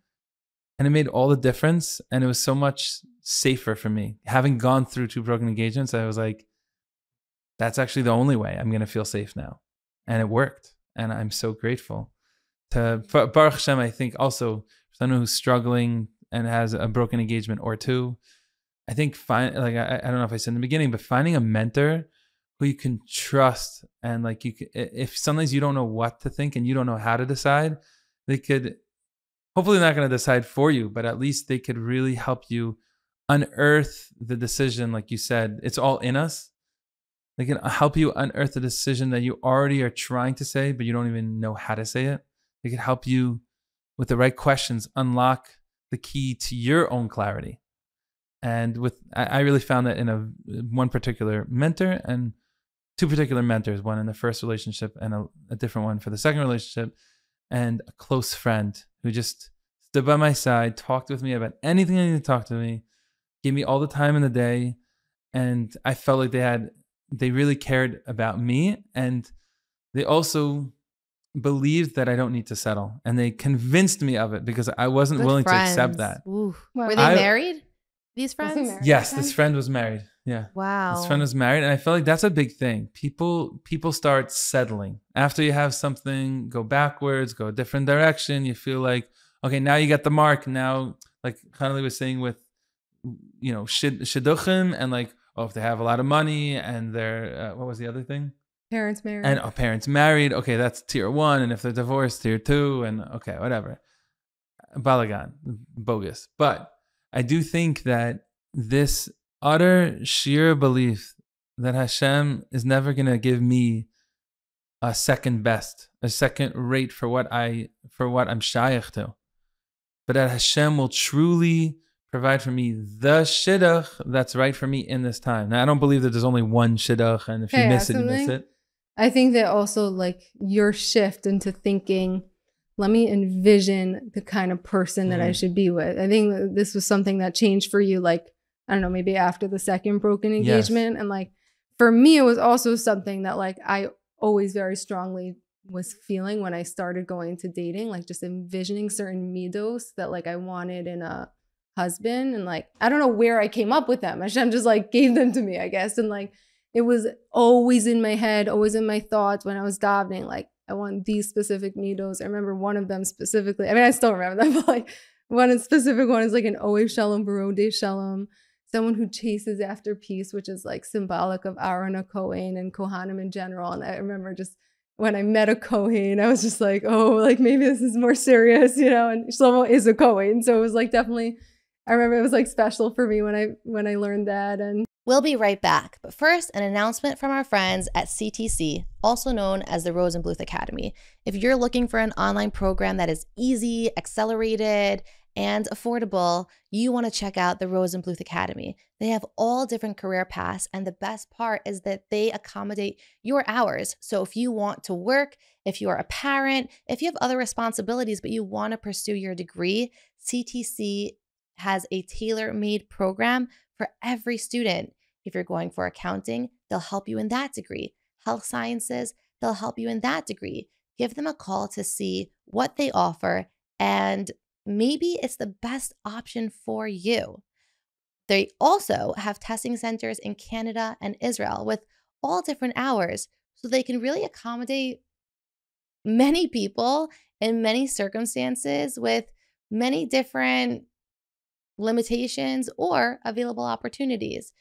And it made all the difference. And it was so much safer for me. Having gone through 2 broken engagements, I was like, that's actually the only way I'm going to feel safe now. And it worked. And I'm so grateful. Baruch Hashem, I think also, for someone who's struggling and has a broken engagement or 2, I think, I don't know if I said in the beginning, but finding a mentor who you can trust, and like if sometimes you don't know what to think and you don't know how to decide, they could, hopefully not going to decide for you, but at least they could really help you unearth the decision. Like you said, it's all in us. They can help you unearth the decision that you already are trying to say, but you don't even know how to say it. They can help you with the right questions, unlock the key to your own clarity. And I really found that in one particular mentor and 2 particular mentors, one in the first relationship and a different one for the second relationship, and a close friend who just stood by my side, talked with me about anything I needed to talk to me, gave me all the time in the day, and I felt like they really cared about me, and they also believed that I don't need to settle, and they convinced me of it because I wasn't Good willing friends. to accept that. Ooh. Wow. Were they I- married? These friends? married? Yes, this friend was married. Yeah. Wow. This friend was married, and I feel like that's a big thing. People start settling after you have something go backwards, go a different direction. You feel like, okay, now you got the mark. Now, like Chanalee was saying with, shidduchim, and like, oh, if they have a lot of money and they're what was the other thing? Parents married. And parents married. Okay, that's tier 1, and if they're divorced, tier 2, and okay, whatever. Balagan, bogus. But I do think that this utter sheer belief that Hashem is never going to give me a second best, a second rate for what I'm shaykh to, but that Hashem will truly provide for me the shidduch that's right for me in this time. Now, I don't believe that there's only one shidduch, and if you miss it, you miss it. I think that also like your shift into thinking, let me envision the kind of person that I should be with. I think that this was something that changed for you, like, I don't know, maybe after the second broken engagement. Yes. And like, for me, it was also something that like I always very strongly was feeling when I started going to dating, like just envisioning certain midos that like I wanted in a husband. And like, I don't know where I came up with them. Hashem just like gave them to me, I guess. And like, it was always in my head, always in my thoughts when I was davening, like, I want these specific midos. I remember one of them specifically. I mean, I still remember them, but like one specific one is like an Oev Shalom, Barode Shalom, someone who chases after peace, which is like symbolic of Aaron HaKohen and Kohanim in general. And I remember just when I met a Kohen, I was just like, oh, like maybe this is more serious, and Shlomo is a Kohen. So it was like definitely, I remember it was like special for me when I learned that. And we'll be right back. But first, an announcement from our friends at CTC, also known as the Rosenbluth Academy. If you're looking for an online program that is easy, accelerated, and affordable, you want to check out the Rosenbluth Academy. They have all different career paths, and the best part is that they accommodate your hours. So if you want to work, if you're a parent, if you have other responsibilities, but you want to pursue your degree, CTC has a tailor-made program for every student. If you're going for accounting, they'll help you in that degree. Health sciences, they'll help you in that degree. Give them a call to see what they offer, and maybe it's the best option for you. They also have testing centers in Canada and Israel with all different hours, so they can really accommodate many people in many circumstances with many different limitations or available opportunities.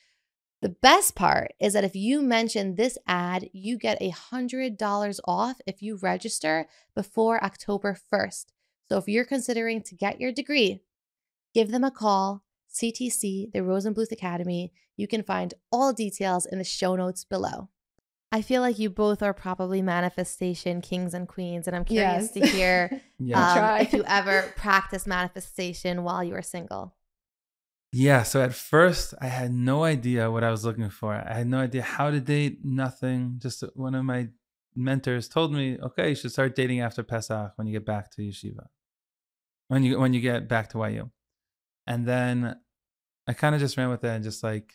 The best part is that if you mention this ad, you get $100 off if you register before October 1st. So if you're considering to get your degree, give them a call. CTC, the Rosenbluth Academy. You can find all details in the show notes below. I feel like you both are probably manifestation kings and queens, and I'm curious to hear if you ever practice manifestation while you were single. Yeah, so at first I had no idea what I was looking for. I had no idea how to date, nothing. Just one of my mentors told me, okay, you should start dating after Pesach when you get back to yeshiva, when you get back to YU. And then I kind of just ran with that and just like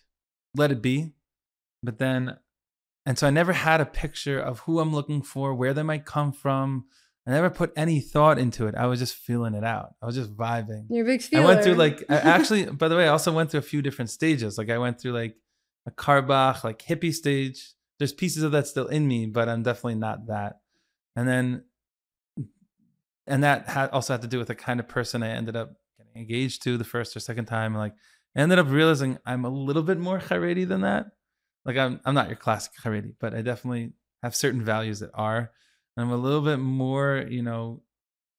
let it be. But then, and so I never had a picture of who I'm looking for, where they might come from. I never put any thought into it. I was just feeling it out. I was just vibing. You're a big feeler. I went through actually, by the way, I also went through a few different stages. Like I went through like a Karbach, like hippie stage. There's pieces of that still in me, but I'm definitely not that. And that also had to do with the kind of person I ended up getting engaged to the first or second time. Like I ended up realizing I'm a little bit more Haredi than that. Like I'm not your classic Haredi, but I definitely have certain values that are. I'm a little bit more,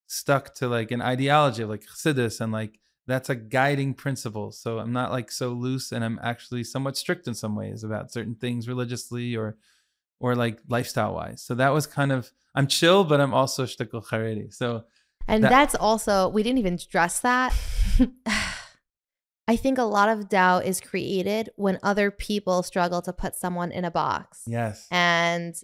stuck to like an ideology of like Chassidus, and like that's a guiding principle. So I'm not like so loose, and I'm actually somewhat strict in some ways about certain things religiously or like lifestyle wise. So that was kind of, I'm chill, but I'm also shtickle Haredi. So that's also, we didn't even stress that. I think a lot of doubt is created when other people struggle to put someone in a box. Yes. And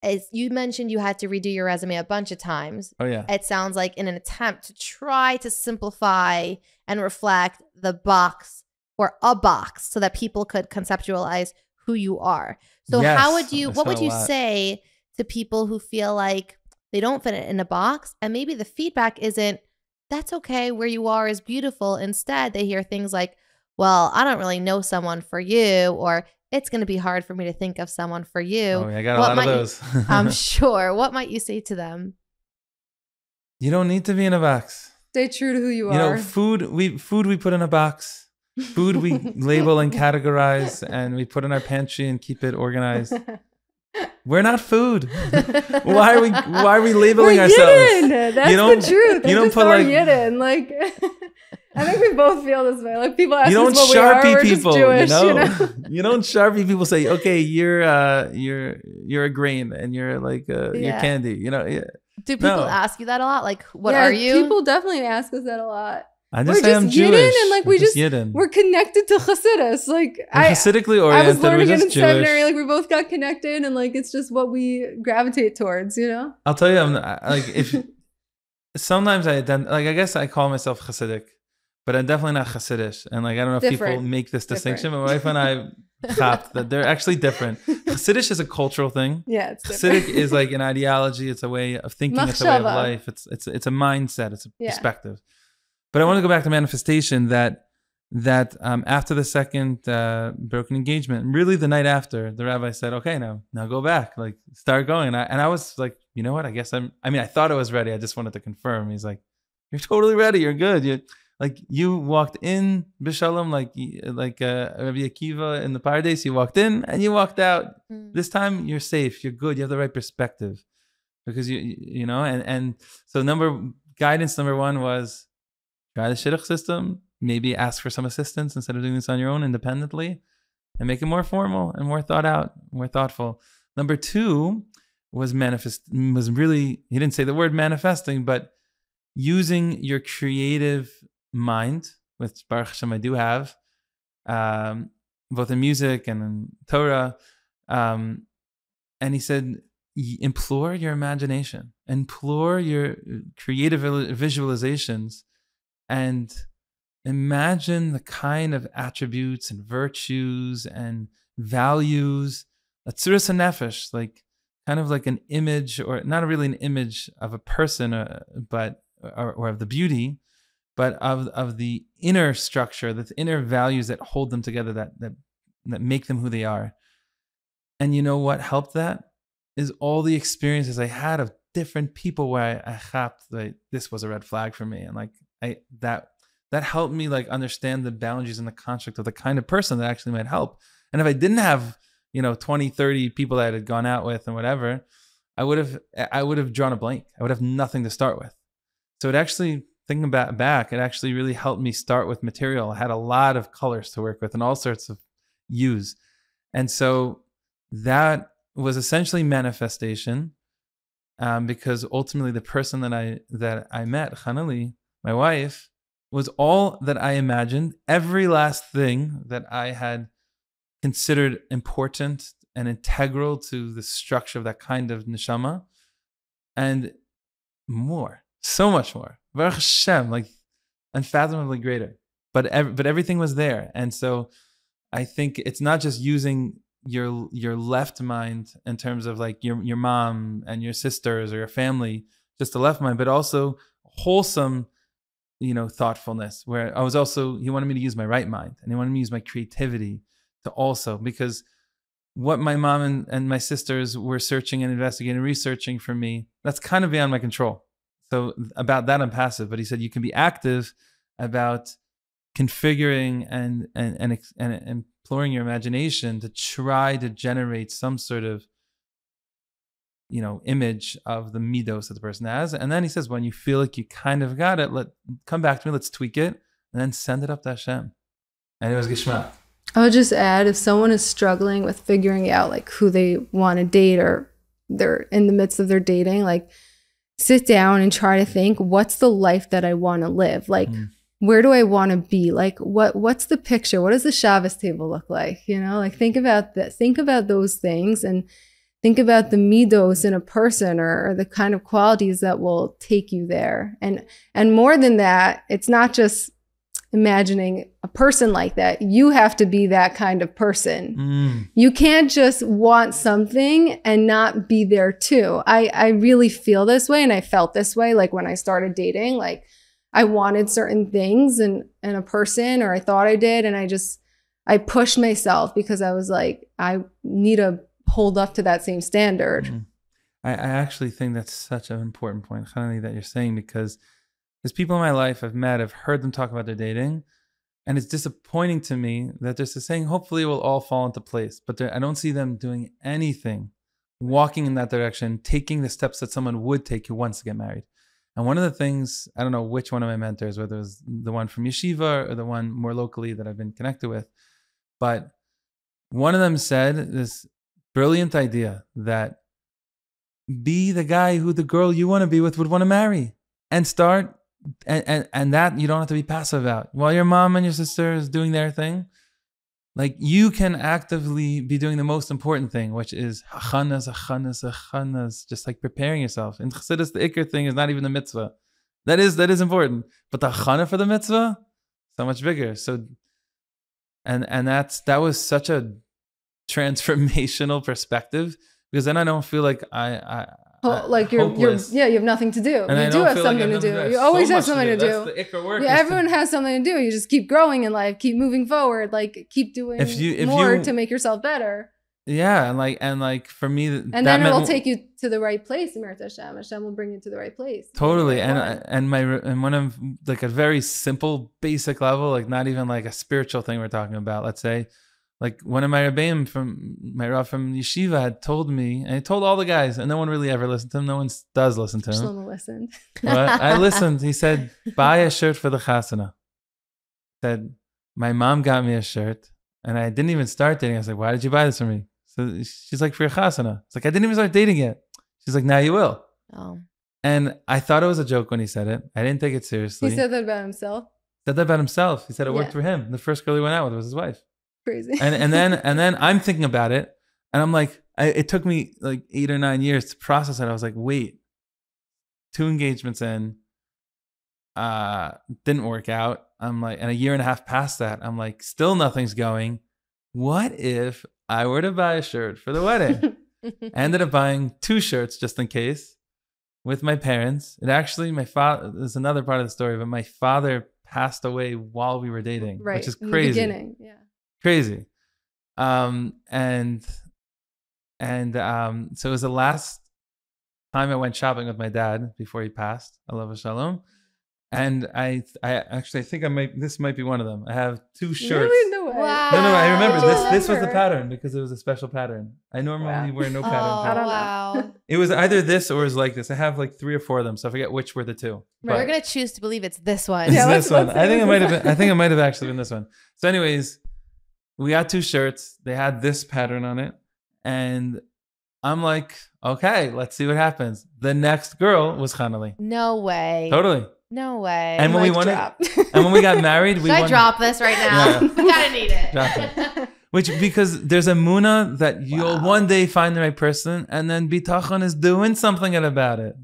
as you mentioned, you had to redo your resume a bunch of times. Oh, yeah. It sounds like in an attempt to try to simplify and reflect the box or a box so that people could conceptualize who you are. So Yes, what would you say to people who feel like they don't fit in a box, and maybe the feedback isn't, that's okay, where you are is beautiful. Instead, they hear things like, well, I don't really know someone for you, or it's going to be hard for me to think of someone for you. Oh, yeah, I got a lot of those. I'm sure. What might you say to them? You don't need to be in a box. Stay true to who you are. You know, food we put in a box. Food we label and categorize, and we put in our pantry and keep it organized. We're not food. Why are we labeling We're ourselves? Yidden. That's the truth. You don't put like Yidden. Like, I think we both feel this way. Like, people ask you don't us what Sharpie we are. We're people. just Jewish, You don't Sharpie people. Say, okay, you're a grain and you're like you're candy. You know. Yeah. Do people ask you that a lot? Like, what are you? People definitely ask us that a lot. I just say I'm Jewish. And like we're connected to Chassidus. Like we're Hasidically oriented. I was learning it in seminary. Jewish. Like we both got connected, and like it's just what we gravitate towards. You know. I'll tell you, I'm like if sometimes I guess I call myself Hasidic, but I'm definitely not Hasidish. And like I don't know if people make this distinction, but my wife and I thought that they're actually different. Hasidish is a cultural thing. Yeah, it's Hasidic is like an ideology. It's a way of thinking. It's a way of life. It's a mindset. It's a perspective. But I want to go back to manifestation. That after the second broken engagement, really the night after, the rabbi said, "Okay, now go back, like start going." And I was like, you know what? I guess I thought I was ready. I just wanted to confirm. He's like, "You're totally ready. You're good. You walked in b'shalom like Rabbi Akiva in the Pardes. You walked in and you walked out. This time you're safe. You're good. You have the right perspective because you know. And so guidance number one was try the shidduch system. Maybe ask for some assistance instead of doing this on your own independently, and make it more formal and more thought out, more thoughtful. Number two was really, he didn't say the word manifesting, but using your creative mind, which Baruch Hashem I do have, both in music and in Torah. And he said, implore your imagination, implore your creative visualizations, and imagine the kind of attributes and virtues and values, atzuras hanefesh, like kind of like an image, or not really an image of a person, but of the beauty, but of the inner structure, the inner values that hold them together, that make them who they are. And you know what helped that is all the experiences I had of different people where I chapped like this was a red flag for me, and like that helped me like understand the boundaries and the construct of the kind of person that actually might help. And if I didn't have 20, 30 people that I had gone out with and whatever, I would have drawn a blank. I would have nothing to start with. So it actually, thinking back, it actually really helped me start with material. I had a lot of colors to work with and all sorts of hues. And so that was essentially manifestation, because ultimately the person that I met, Chanalee, my wife, was all that I imagined. Every last thing that I had considered important and integral to the structure of that kind of neshama, and more, so much more. Baruch Hashem, like unfathomably greater. But everything was there, and so I think it's not just using your left mind in terms of like your mom and your sisters or your family, just the left mind, but also wholesome, thoughtfulness, where he wanted me to use my right mind, and he wanted me to use my creativity to also, because what my mom and my sisters were searching and investigating and researching for me, that's kind of beyond my control. So about that, I'm passive, but he said you can be active about configuring and imploring your imagination to try to generate some sort of image of the midos that the person has. And then he says, when you feel like you kind of got it, come back to me, let's tweak it, and then send it up to Hashem. And it was Gishmak. I would just add, if someone is struggling with figuring out like who they want to date, or they're in the midst of their dating, like sit down and try to think, what's the life that I want to live? Like, where do I want to be? Like, what's the picture? What does the Shabbos table look like? Like think about that. Think about those things, and think about the midos in a person, or the kind of qualities that will take you there. And more than that, it's not just imagining a person like that, you have to be that kind of person. You can't just want something and not be there too. I really feel this way, and I felt this way like when I started dating. Like I wanted certain things in a person, or I thought I did, and I pushed myself because I was like, I need to hold up to that same standard. I actually think that's such an important point, Chanalee, that you're saying, because there's people in my life I've met, I've heard them talk about their dating, and it's disappointing to me that they're just saying, hopefully it will all fall into place. But I don't see them doing anything, walking in that direction, taking the steps that someone would take who wants to get married. And one of the things, I don't know which one of my mentors, whether it was the one from yeshiva or the one more locally that I've been connected with, but one of them said this brilliant idea that be the guy who the girl you want to be with would want to marry, and start. And that you don't have to be passive about. While your mom and your sister is doing their thing, like you can actively be doing the most important thing, which is achanas, just like preparing yourself. In Chassidus, the ikr thing is not even the mitzvah. That is important. But the achana for the mitzvah, so much bigger. So, and that was such a transformational perspective, because then I don't feel like like you're you have nothing to do. And you do have something to do. You always have something to do. That's the ikr work. Yeah, everyone has something to do. You just keep growing in life, keep moving forward, like keep doing more to make yourself better. Yeah, and like for me, and then it will take you to the right place. Hashem will bring you to the right place. Totally, and one of like a very simple, basic level, like not even like a spiritual thing we're talking about. Let's say, like one of my Rebbeim from yeshiva had told me, and he told all the guys, and no one really ever listened to him. No one does listen to him. Shlomo listened. But I listened. He said, "Buy a shirt for the chasana." Said, "My mom got me a shirt, and I didn't even start dating." I was like, "Why did you buy this for me?" So she's like, "For your chasana." It's like, "I didn't even start dating yet." She's like, "Now you will." Oh. And I thought it was a joke when he said it. I didn't take it seriously. He said that about himself. Said that about himself. He said it worked for him. The first girl he went out with was his wife. Crazy. And then I'm thinking about it, and I'm like, it took me like 8 or 9 years to process it. I was like, wait, 2 engagements in, didn't work out. I'm like, and a year and a half past that, I'm like, still nothing's going. What if I were to buy a shirt for the wedding? I ended up buying 2 shirts just in case with my parents. It actually, my father, there's another part of the story, but my father passed away while we were dating, which is crazy. In the beginning, yeah. Crazy. So it was the last time I went shopping with my dad before he passed. Alav Shalom. And I actually think this might be one of them. I have 2 shirts. Really? No way. Wow. No, I remember this was the pattern, because it was a special pattern. I normally wear no pattern. Oh, wow. It was either this or it was like this. I have like 3 or 4 of them, so I forget which were the 2. Right. We're gonna choose to believe it's this one. It's this one. I think it might have actually been this one. So anyways, we got 2 shirts. They had this pattern on it. And I'm like, okay, let's see what happens. The next girl was Chanalee. No way. Totally. No way. And when we got married, Should I drop this right now? Yeah. I gotta need it. Drop it. Because there's a muna that you'll one day find the right person, and then bitachon is doing something about it.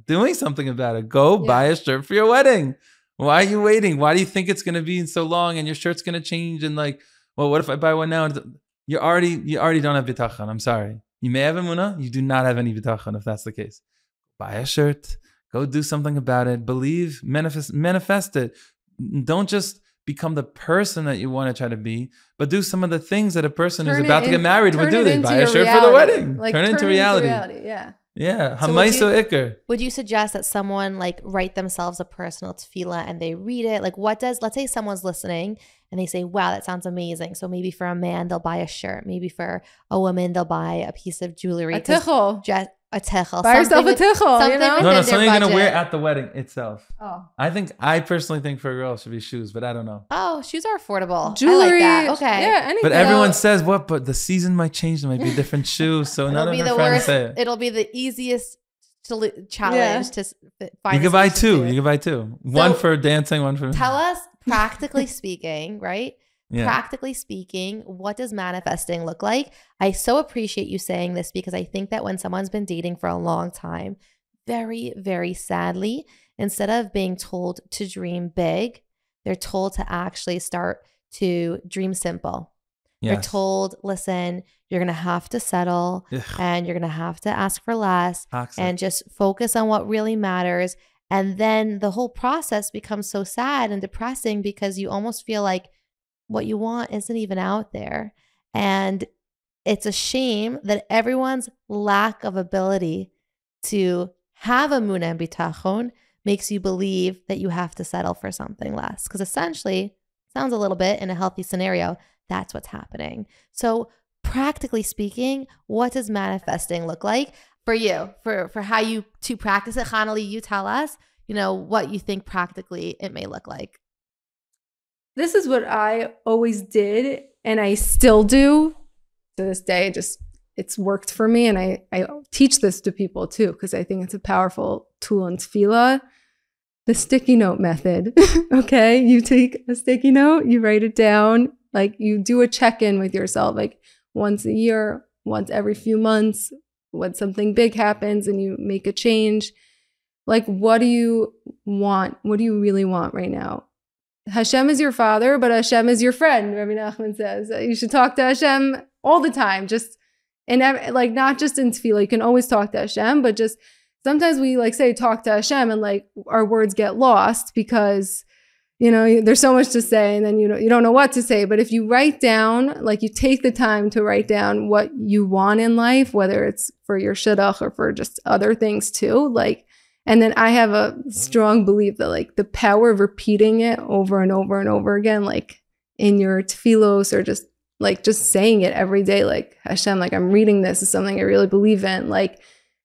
Go buy a shirt for your wedding. Why are you waiting? Why do you think it's going to be so long and your shirt's going to change? And like, well, what if I buy one now? You already don't have bitachon. I'm sorry. You may have emuna. You do not have any bitachon if that's the case. Buy a shirt. Go do something about it. Believe, manifest it. Don't just become the person that you want to try to be, but do some of the things that a person who's about to get married would do. They buy a shirt for the wedding. Like, turn it into reality. Yeah. Yeah. Hamaiso ikr. Would you suggest that someone like write themselves a personal tefillah and they read it? Like let's say someone's listening and they say, wow, that sounds amazing. So maybe for a man, they'll buy a shirt. Maybe for a woman, they'll buy a piece of jewelry. A tichel. A tichel. Buy yourself a tichel, you know? No, something you're going to wear at the wedding itself. Oh. I personally think for a girl it should be shoes, but I don't know. Oh, shoes are affordable. Jewelry. I like that. Okay. Yeah, anything. But everyone says what? But the season might change. There might be different shoes. So none of them are trying to say it. It'll be the easiest challenge to find. You can buy 2. One for dancing, one for... Tell us, practically speaking, right? Yeah. Practically speaking, what does manifesting look like? I so appreciate you saying this, because I think that when someone's been dating for a long time, very, very sadly, instead of being told to dream big, they're told to actually start to dream simple. They're told, listen, you're going to have to settle and you're going to have to ask for less and just focus on what really matters. And then the whole process becomes so sad and depressing because you almost feel like what you want isn't even out there. And it's a shame that everyone's lack of ability to have emunah and bitachon makes you believe that you have to settle for something less. Because essentially, sounds a little bit in a healthy scenario, that's what's happening. So practically speaking, what does manifesting look like for you, for how you to practice it? Chanalee, you tell us, what you think practically it may look like. This is what I always did, and I still do to this day. It's worked for me, and I teach this to people too, because I think it's a powerful tool in tefillah. The sticky note method. Okay, you take a sticky note, you write it down, like you do a check-in with yourself, like once a year, once every few months, when something big happens and you make a change. Like, what do you want? What do you really want right now? Hashem is your father, but Hashem is your friend, Rabbi Nachman says. You should talk to Hashem all the time, not just in tefillah. You can always talk to Hashem, but just sometimes we say talk to Hashem and our words get lost because there's so much to say and then you don't know what to say. But if you write down, you take the time to write down what you want in life, whether it's for your shidduch or for just other things too, and then I have a strong belief that the power of repeating it over and over and over again, in your tefillos or just saying it every day, Hashem, I'm reading this is something I really believe in,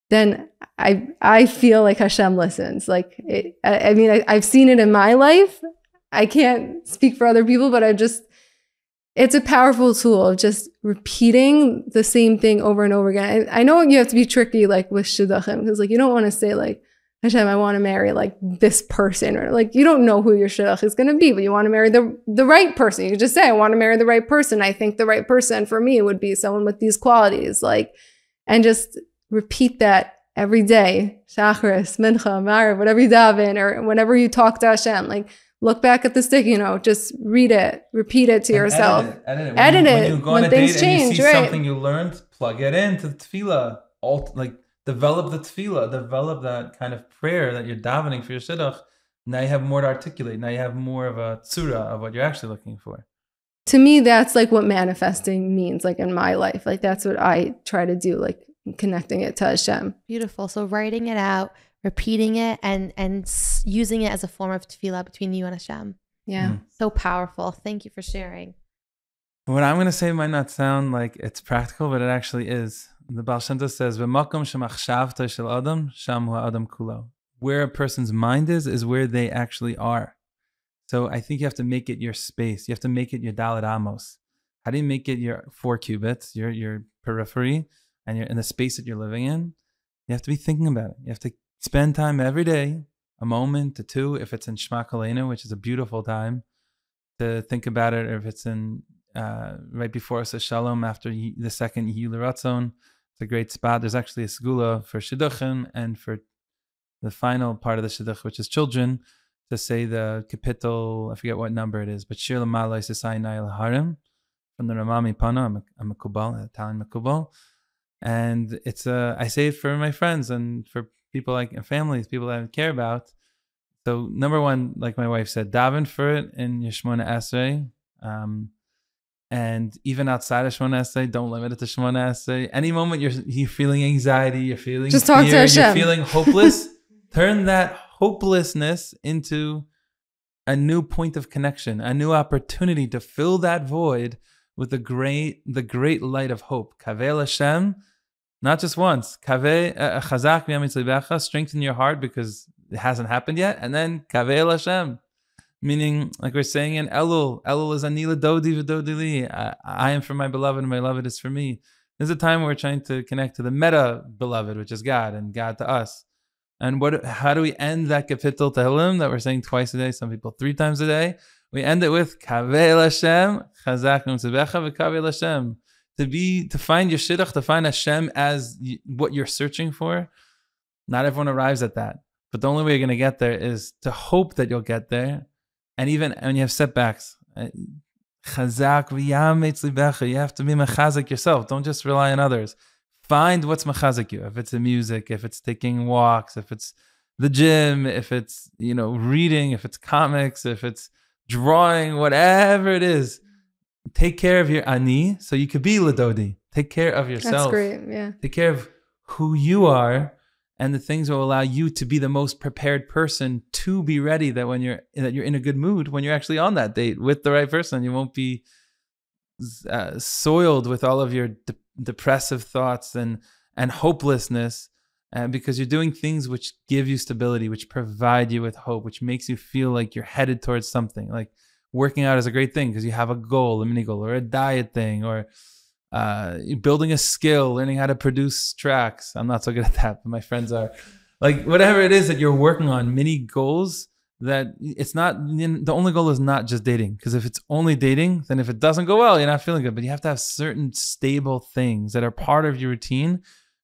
then I feel like Hashem listens. I've seen it in my life. I can't speak for other people, but it's a powerful tool of just repeating the same thing over and over again. I know you have to be tricky, with shidduchim, because you don't want to say Hashem, I want to marry this person, or you don't know who your shidduch is going to be, but you want to marry the right person. You can just say, I want to marry the right person. I think the right person for me would be someone with these qualities, and just repeat that every day, Shacharis, Mincha, Marav, whatever you daven, or whenever you talk to Hashem, look back at the sticky note, just read it, repeat it to yourself. Edit it. When you go on when a things date change, and you see right? something you learned, plug it into the tefillah. Develop the tefillah, develop that kind of prayer that you're davening for your shidduch. Now you have more to articulate. Now you have more of a tzura of what you're actually looking for. To me, that's what manifesting means, in my life. That's what I try to do, connecting it to Hashem. Beautiful. So writing it out, repeating it, and using it as a form of tefillah between you and Hashem. Yeah. So powerful. Thank you for sharing. What I'm going to say might not sound like it's practical, but it actually is. The Baal Shem Tov says, "V'makom shemachshavta shel adam, sham hu adam kulo." Where a person's mind is where they actually are. So I think you have to make it your space. You have to make it your Dalet Amos. How do you make it your 4 cubits, your periphery, and in the space that you're living in? You have to be thinking about it. You have to spend time every day, a moment to 2, if it's in Shema Kolenu, which is a beautiful time to think about it, or if it's in right before Asa Shalom, after the second Yihyu L'Ratzon. It's a great spot. There's actually a segula for shidduchim and for the final part of the shidduch, which is children, to say the kapitel, I forget what number it is, but Shir L'Mala Yisasayinai L'Harim, from the Ramami Pana, I'm a Kubal, Italian Makubal. And I say it for my friends and for people and families, people that I care about. So number one, like my wife said, daven for it in your Shemona Esrei. And even outside of Shemona Esrei, don't limit it to Shemona Esrei. Any moment you're feeling anxiety, you're feeling just fear, talk to Hashem. You're feeling hopeless, turn that hopelessness into a new point of connection, a new opportunity to fill that void with the great light of hope. Kaveh Hashem, not just once. Kaveh chazak v'yamitz libecha, strengthen your heart because it hasn't happened yet, and then Kaveh Hashem. Meaning, like we're saying in Elul is Anila Dodi v'Dodi li. I am for my beloved, and my beloved is for me. There's a time where we're trying to connect to the meta beloved, which is God, and God to us. And how do we end that kapitel Tehillim that we're saying twice a day, some people 3 times a day? We end it with Kaveh Hashem, Chazak V'Tzebecha v'Kaveh Hashem. To find your shidduch, to find Hashem as what you're searching for. Not everyone arrives at that. But the only way you're going to get there is to hope that you'll get there, And even when you have setbacks, chazak v'yametz libecha, you have to be mechazik yourself. Don't just rely on others. Find what's mechazik you. If it's the music, if it's taking walks, if it's the gym, if it's, reading, if it's comics, if it's drawing, whatever it is, take care of your ani so you could be ladodi. Take care of yourself. That's great, yeah. Take care of who you are and the things that will allow you to be the most prepared person to be ready that you're in a good mood when you're actually on that date with the right person. You won't be soiled with all of your depressive thoughts and hopelessness. Because you're doing things which give you stability, which provide you with hope, which makes you feel like you're headed towards something. Like working out is a great thing because you have a goal, a mini goal, or a diet thing, or building a skill, learning how to produce tracks. I'm not so good at that, but my friends are. Like whatever it is that you're working on, mini goals, that it's not, the only goal is not just dating. Because if it's only dating, then if it doesn't go well, you're not feeling good. But you have to have certain stable things that are part of your routine,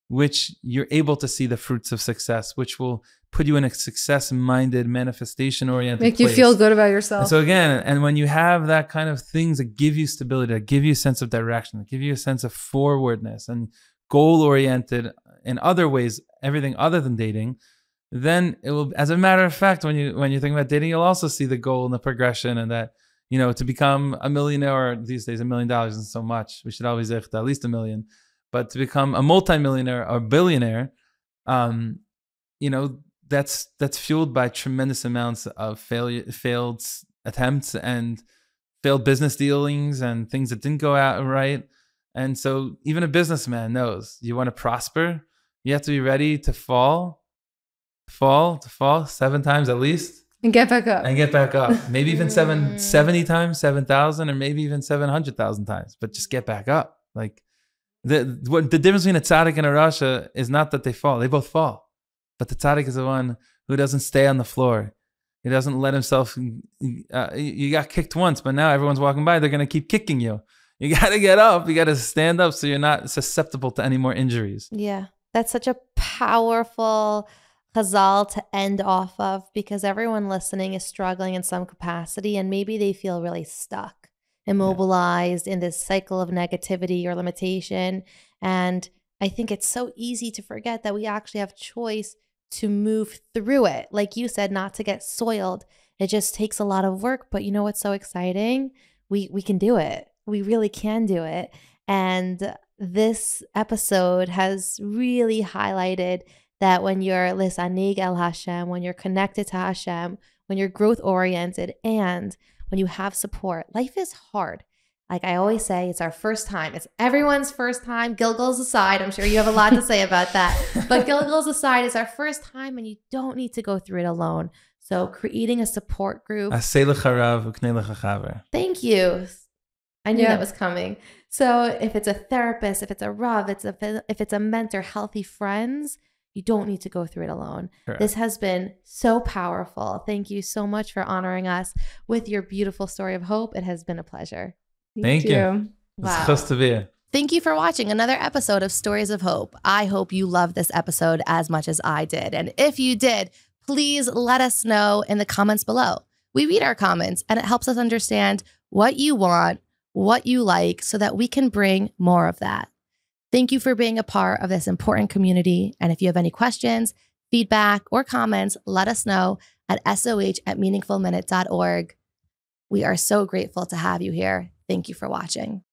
which you're able to see the fruits of success, which will put you in a success-minded, manifestation-oriented Make place. you feel good about yourself. And so again, and when you have that kind of things that give you stability, that give you a sense of direction, that give you a sense of forwardness and goal-oriented in other ways, everything other than dating, then it will, as a matter of fact, when you think about dating, you'll also see the goal and the progression, and that, to become a millionaire, or these days $1 million isn't so much. We should always at least $1 million. But to become a multimillionaire or billionaire, that's fueled by tremendous amounts of failed attempts and failed business dealings and things that didn't go out right. And so even a businessman knows you want to prosper, you have to be ready to fall 7 times at least. And get back up. Maybe even 70 times, 7,000, or maybe even 700,000 times. But just get back up. Like, the difference between a tzaddik and a rasha is not that they fall. They both fall. But the tzaddik is the one who doesn't stay on the floor. He doesn't let himself... you got kicked once, but now everyone's walking by. They're going to keep kicking you. You got to get up. You got to stand up so you're not susceptible to any more injuries. Yeah, that's such a powerful chazal to end off of, because everyone listening is struggling in some capacity, and maybe they feel really stuck, immobilized in this cycle of negativity or limitation. And I think it's so easy to forget that we actually have choice to move through it. Like you said, not to get soiled. It just takes a lot of work. But you know what's so exciting? We can do it. We really can do it. And this episode has really highlighted that when you're lisanig el Hashem, when you're connected to Hashem, when you're growth oriented, and when you have support, life is hard. Like I always say, it's our first time. It's everyone's first time. Gilgal's aside. I'm sure you have a lot to say about that. But Gilgal's aside, it's our first time, and you don't need to go through it alone. So creating a support group. Thank you. I knew that was coming. So if it's a therapist, if it's a rav, if it's a mentor, healthy friends, you don't need to go through it alone. Correct. This has been so powerful. Thank you so much for honoring us with your beautiful story of hope. It has been a pleasure. Thank you. Wow. It's to be. Thank you for watching another episode of Stories of Hope. I hope you loved this episode as much as I did. And if you did, please let us know in the comments below. We read our comments, and it helps us understand what you want, what you like, so that we can bring more of that. Thank you for being a part of this important community. And if you have any questions, feedback, or comments, let us know at soh@meaningfulminute.org. We are so grateful to have you here. Thank you for watching.